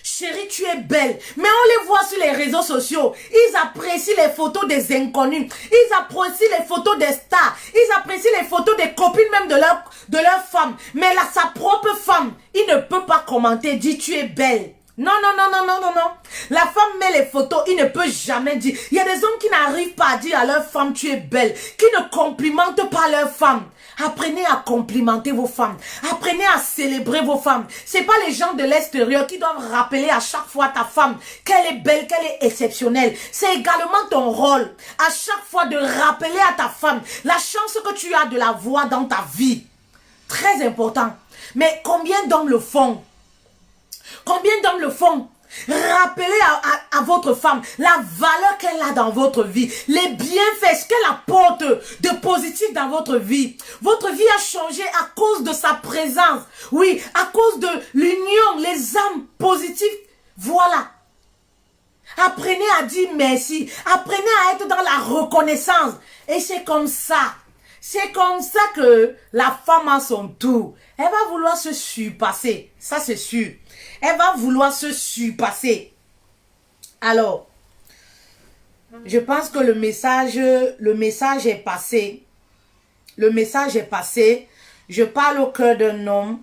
chérie, tu es belle. Mais on les voit sur les réseaux sociaux. Ils apprécient les photos des inconnus. Ils apprécient les photos des stars. Ils apprécient les photos des copines même de leur femme. Mais là, sa propre femme, il ne peut pas commenter, dit tu es belle. Non. La femme met les photos, il ne peut jamais dire. Il y a des hommes qui n'arrivent pas à dire à leur femme tu es belle, qui ne complimentent pas leur femme. Apprenez à complimenter vos femmes. Apprenez à célébrer vos femmes. C'est pas les gens de l'extérieur qui doivent rappeler à chaque fois à ta femme qu'elle est belle, qu'elle est exceptionnelle. C'est également ton rôle à chaque fois de rappeler à ta femme la chance que tu as de la voir dans ta vie. Très important. Mais combien d'hommes le font? Combien d'hommes le font? Rappelez à votre femme la valeur qu'elle a dans votre vie, les bienfaits, ce qu'elle apporte de positif dans votre vie. Votre vie a changé à cause de sa présence. Oui, à cause de l'union, les âmes positives. Voilà. Apprenez à dire merci. Apprenez à être dans la reconnaissance. Et c'est comme ça. C'est comme ça que la femme à son tour, elle va vouloir se surpasser. Ça, c'est sûr. Elle va vouloir se surpasser. Alors, je pense que le message est passé. Le message est passé. Je parle au cœur d'un homme.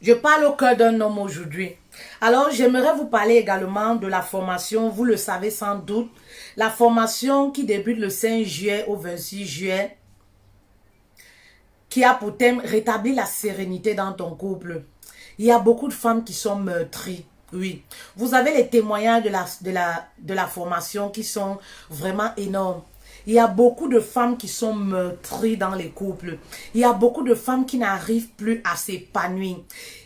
Je parle au cœur d'un homme aujourd'hui. Alors, j'aimerais vous parler également de la formation, vous le savez sans doute, la formation qui débute le 5 juillet au 26 juillet, qui a pour thème rétablir la sérénité dans ton couple. Il y a beaucoup de femmes qui sont meurtries. Oui, vous avez les témoignages de la formation qui sont vraiment énormes. Il y a beaucoup de femmes qui sont meurtries dans les couples. Il y a beaucoup de femmes qui n'arrivent plus à s'épanouir.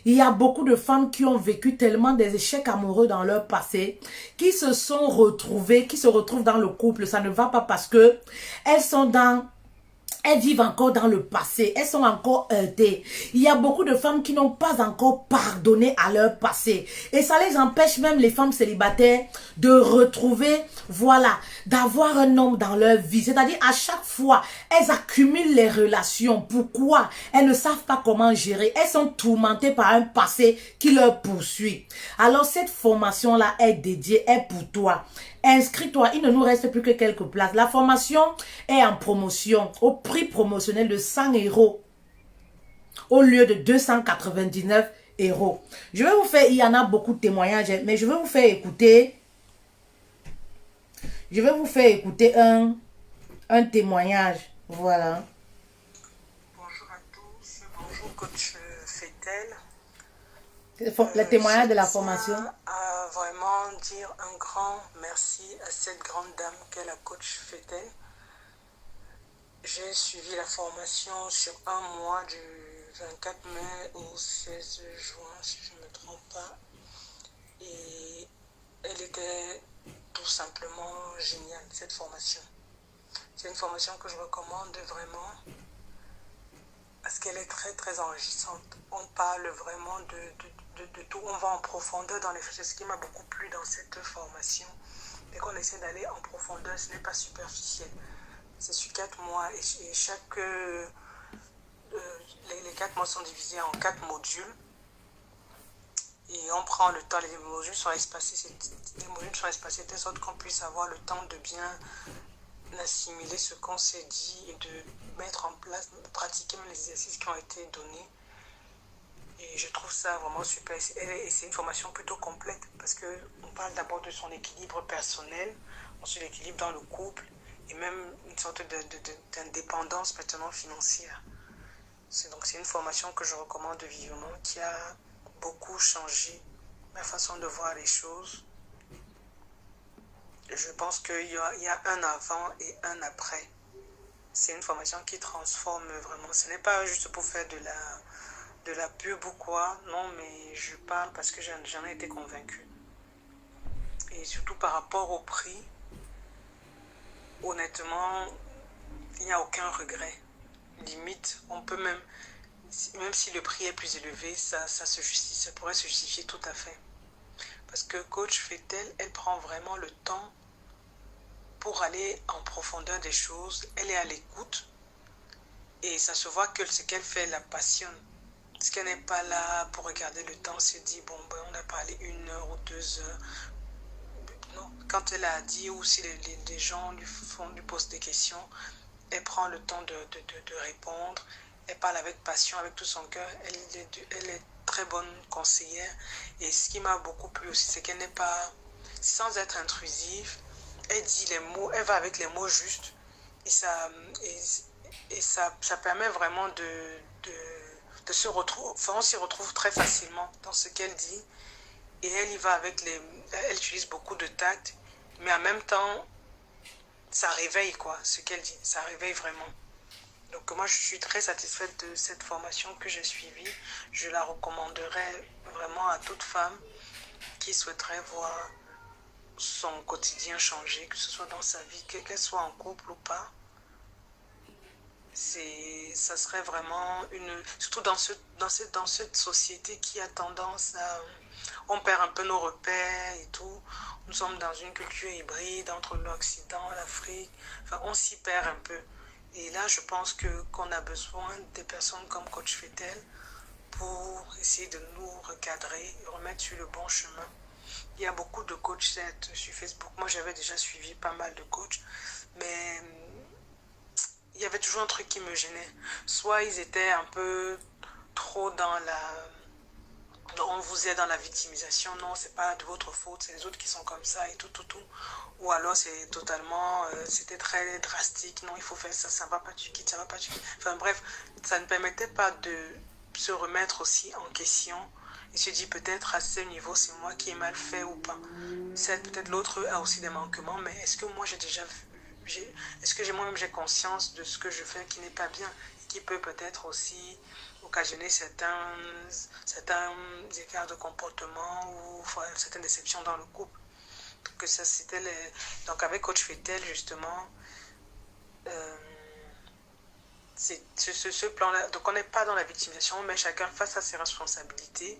Il y a beaucoup de femmes qui ont vécu tellement des échecs amoureux dans leur passé, qui se retrouvent dans le couple. Ça ne va pas parce que elles vivent encore dans le passé. Elles sont encore heurtées. Il y a beaucoup de femmes qui n'ont pas encore pardonné à leur passé. Et ça les empêche même, les femmes célibataires, de retrouver, voilà, d'avoir un homme dans leur vie. C'est-à-dire, à chaque fois, elles accumulent les relations. Pourquoi? Elles ne savent pas comment gérer. Elles sont tourmentées par un passé qui leur poursuit. Alors, cette formation-là est dédiée, est pour toi. Inscris-toi, il ne nous reste plus que quelques places. La formation est en promotion au prix promotionnel de 100 € au lieu de 299 €. Je vais vous faire, il y en a beaucoup de témoignages, mais je vais vous faire écouter. Je vais vous faire écouter un témoignage. Voilà. Bonjour à tous, bonjour coach Fetel. Le témoignage de la formation. À vraiment dire un grand merci à cette grande dame qu'est la coach Fetel. J'ai suivi la formation sur un mois du 24 mai au 16 juin, si je ne me trompe pas. Et elle était tout simplement géniale, cette formation. C'est une formation que je recommande vraiment parce qu'elle est très très enrichissante. On parle vraiment de tout, on va en profondeur dans les choses. C'est ce qui m'a beaucoup plu dans cette formation. Dès qu'on essaie d'aller en profondeur, ce n'est pas superficiel. C'est sur 4 mois et chaque... les 4 mois sont divisés en 4 modules. Et on prend le temps, les modules sont espacés de telle sorte qu'on puisse avoir le temps de bien assimiler ce qu'on s'est dit et de mettre en place, de pratiquer les exercices qui ont été donnés. Et je trouve ça vraiment super. Et c'est une formation plutôt complète parce qu'on parle d'abord de son équilibre personnel, ensuite l'équilibre dans le couple et même une sorte d'indépendance maintenant financière. Donc c'est une formation que je recommande vivement, qui a beaucoup changé ma façon de voir les choses. Je pense qu'il y a un avant et un après. C'est une formation qui transforme vraiment. Ce n'est pas juste pour faire de la pub ou quoi. Non, mais je parle parce que j'en ai été convaincue. Et surtout par rapport au prix, honnêtement, il n'y a aucun regret. Limite, on peut même si le prix est plus élevé, ça pourrait se justifier tout à fait. Parce que coach Fetel, elle prend vraiment le temps pour aller en profondeur des choses. Elle est à l'écoute et ça se voit que ce qu'elle fait la passionne. Parce qu'elle n'est pas là pour regarder le temps, se dit bon ben on a parlé 1 heure ou 2 heures. Non, quand elle a dit ou si les gens lui posent des questions, elle prend le temps de répondre. Elle parle avec passion, avec tout son cœur. Elle est très bonne conseillère. Et ce qui m'a beaucoup plu aussi, c'est qu'elle n'est pas, sans être intrusive, elle dit les mots, elle va avec les mots justes. Et ça permet vraiment de se retrouver. Enfin, on s'y retrouve très facilement dans ce qu'elle dit. Et elle y va avec elle utilise beaucoup de tact. Mais en même temps, ça réveille quoi, ce qu'elle dit. Ça réveille vraiment. Donc moi, je suis très satisfaite de cette formation que j'ai suivie. Je la recommanderais vraiment à toute femme qui souhaiterait voir son quotidien changer, que ce soit dans sa vie, qu'elle soit en couple ou pas. Ça serait vraiment surtout dans cette société qui a tendance à... On perd un peu nos repères et tout. Nous sommes dans une culture hybride entre l'Occident, l'Afrique. Enfin, on s'y perd un peu. Et là, je pense qu'on a besoin des personnes comme coach Fetel pour essayer de nous recadrer et remettre sur le bon chemin. Il y a beaucoup de coachs sur Facebook. Moi, j'avais déjà suivi pas mal de coachs, mais il y avait toujours un truc qui me gênait. Soit ils étaient un peu trop dans on vous aide dans la victimisation, non, c'est pas de votre faute, c'est les autres qui sont comme ça et tout. Ou alors c'est totalement, c'était très drastique, non, il faut faire ça, ça va pas, tu quittes, ça va pas, tu quittes. Enfin bref, ça ne permettait pas de se remettre aussi en question et se dire peut-être à ce niveau, c'est moi qui ai mal fait ou pas. Peut-être l'autre a aussi des manquements, mais est-ce que moi est-ce que moi-même j'ai conscience de ce que je fais qui n'est pas bien, qui peut peut-être aussi occasionner certains écarts de comportement ou certaines déceptions dans le couple. Que ça, c'était Donc avec Coach Fetel, justement, c'est ce plan-là. Donc on n'est pas dans la victimisation, mais chacun face à ses responsabilités.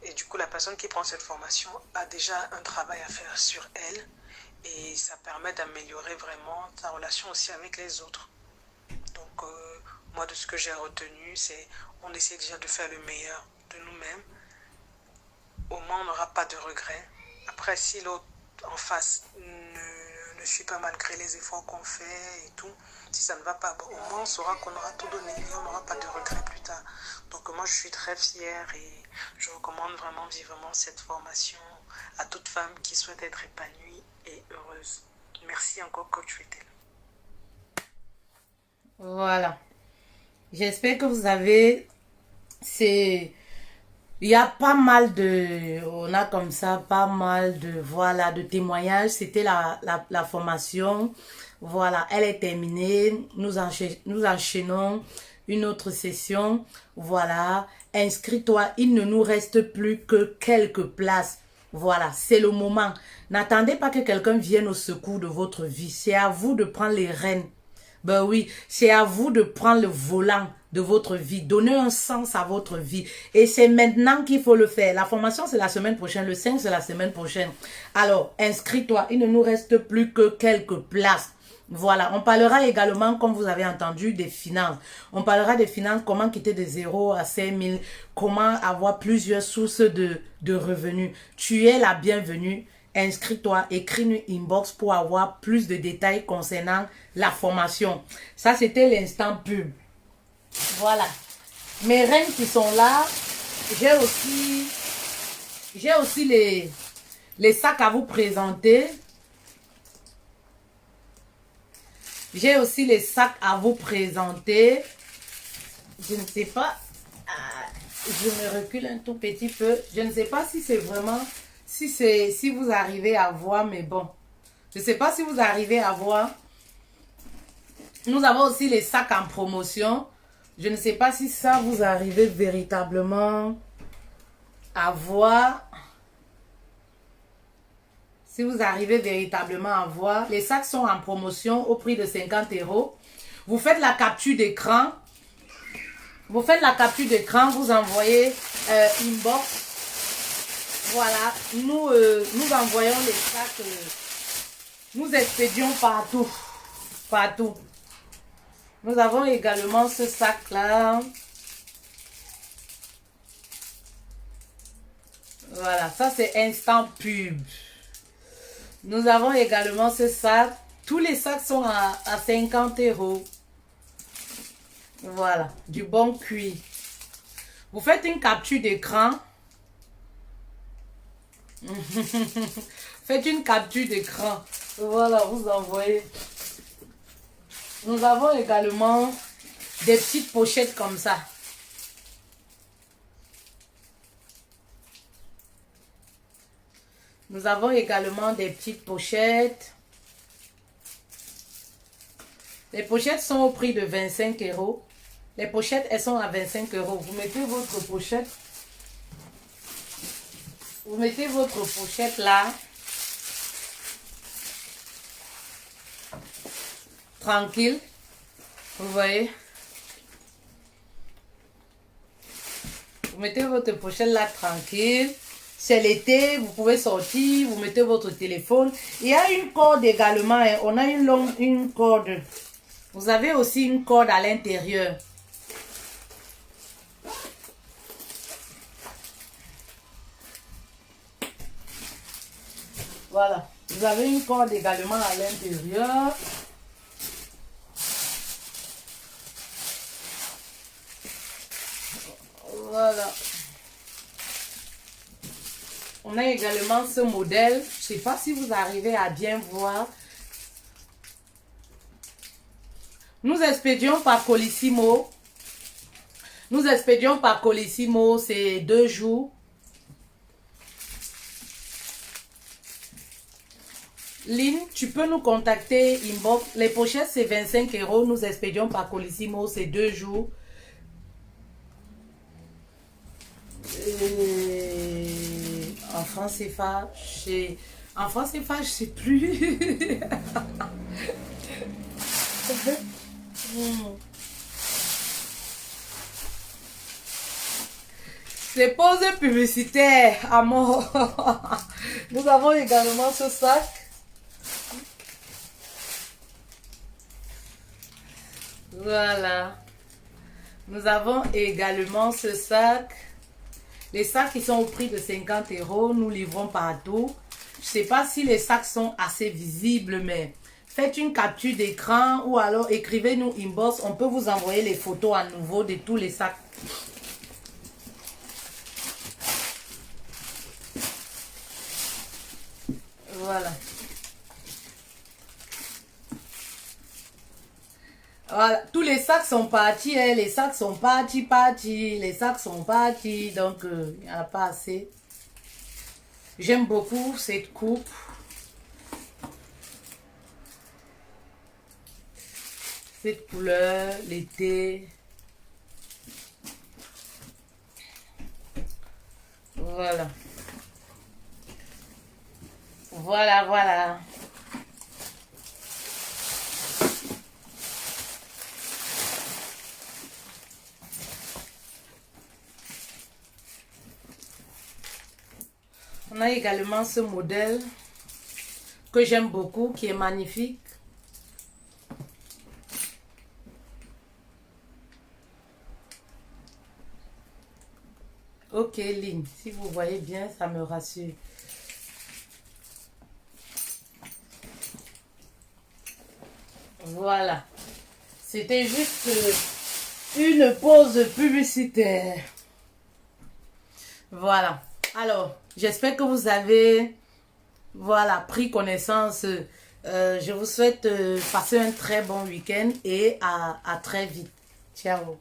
Et du coup, la personne qui prend cette formation a déjà un travail à faire sur elle. Et ça permet d'améliorer vraiment sa relation aussi avec les autres. Donc, moi, de ce que j'ai retenu, c'est on essaie déjà de faire le meilleur de nous-mêmes. Au moins, on n'aura pas de regrets. Après, si l'autre en face ne suit pas malgré les efforts qu'on fait et tout, si ça ne va pas, bon, au moins, on saura qu'on aura tout donné et on n'aura pas de regrets plus tard. Donc, moi, je suis très fière et je recommande vraiment vivement cette formation à toute femme qui souhaite être épanouie et heureuse. Merci encore, Coach Fetel. Voilà. J'espère que vous avez... Il y a pas mal de... On a comme ça pas mal de... Voilà, de témoignages. C'était la formation. Voilà, elle est terminée. Nous enchaînons une autre session. Voilà. Inscris-toi. Il ne nous reste plus que quelques places. Voilà, c'est le moment. N'attendez pas que quelqu'un vienne au secours de votre vie. C'est à vous de prendre les rênes. Ben oui, c'est à vous de prendre le volant de votre vie. Donner un sens à votre vie. Et c'est maintenant qu'il faut le faire. La formation, c'est la semaine prochaine. Le 5, c'est la semaine prochaine. Alors, inscris-toi. Il ne nous reste plus que quelques places. Voilà, on parlera également, comme vous avez entendu, des finances. On parlera des finances, comment quitter de 0 à 5 000, comment avoir plusieurs sources de revenus. Tu es la bienvenue. Inscris-toi, écris-nous inbox pour avoir plus de détails concernant la formation. Ça, c'était l'instant pub. Voilà. Mes reines qui sont là, j'ai aussi les sacs à vous présenter. J'ai aussi les sacs à vous présenter. Je ne sais pas. Je me recule un tout petit peu. Je ne sais pas si c'est vraiment... Si vous arrivez à voir, mais bon. Je ne sais pas si vous arrivez à voir. Nous avons aussi les sacs en promotion. Je ne sais pas si ça vous arrivez véritablement à voir. Si vous arrivez véritablement à voir. Les sacs sont en promotion au prix de 50 €. Vous faites la capture d'écran. Vous faites la capture d'écran. Vous envoyez inbox. Voilà, nous envoyons les sacs, nous expédions partout, partout. Nous avons également ce sac-là. Voilà, ça c'est instant pub. Nous avons également ce sac. Tous les sacs sont à 50 €. Voilà, du bon cuir. Vous faites une capture d'écran. Faites une capture d'écran. Voilà, vous envoyez. Nous avons également des petites pochettes comme ça. Nous avons également des petites pochettes. Les pochettes sont au prix de 25 €. Les pochettes, elles sont à 25 €. Vous mettez votre pochette. Vous mettez votre pochette là. Tranquille. Vous voyez. Vous mettez votre pochette là tranquille. C'est l'été, vous pouvez sortir, vous mettez votre téléphone. Il y a une corde également. Hein. On a une corde. Vous avez aussi une corde à l'intérieur. Voilà, vous avez une corde également à l'intérieur. Voilà. On a également ce modèle. Je ne sais pas si vous arrivez à bien voir. Nous expédions par Colissimo. Nous expédions par Colissimo, c'est 2 jours. Lynn, tu peux nous contacter inbox. Les pochettes, c'est 25 €. Nous expédions par Colissimo, c'est 2 jours. En France CFA, en France CFA, je sais plus. C'est pause publicitaire à mort. Nous avons également ce sac. Voilà. Nous avons également ce sac. Les sacs qui sont au prix de 50 €, nous livrons partout. Je ne sais pas si les sacs sont assez visibles, mais faites une capture d'écran ou alors écrivez-nous inbox. On peut vous envoyer les photos à nouveau de tous les sacs. Voilà. Voilà, tous les sacs sont partis, hein. Les sacs sont partis, les sacs sont partis, donc il n'y en a pas assez. J'aime beaucoup cette coupe. Cette couleur, l'été. Voilà. Voilà, voilà. On a également ce modèle que j'aime beaucoup, qui est magnifique. Ok, Lynn, si vous voyez bien, ça me rassure. Voilà. C'était juste une pause publicitaire. Voilà. Alors, j'espère que vous avez, voilà, pris connaissance. Je vous souhaite passer un très bon week-end et à très vite. Ciao.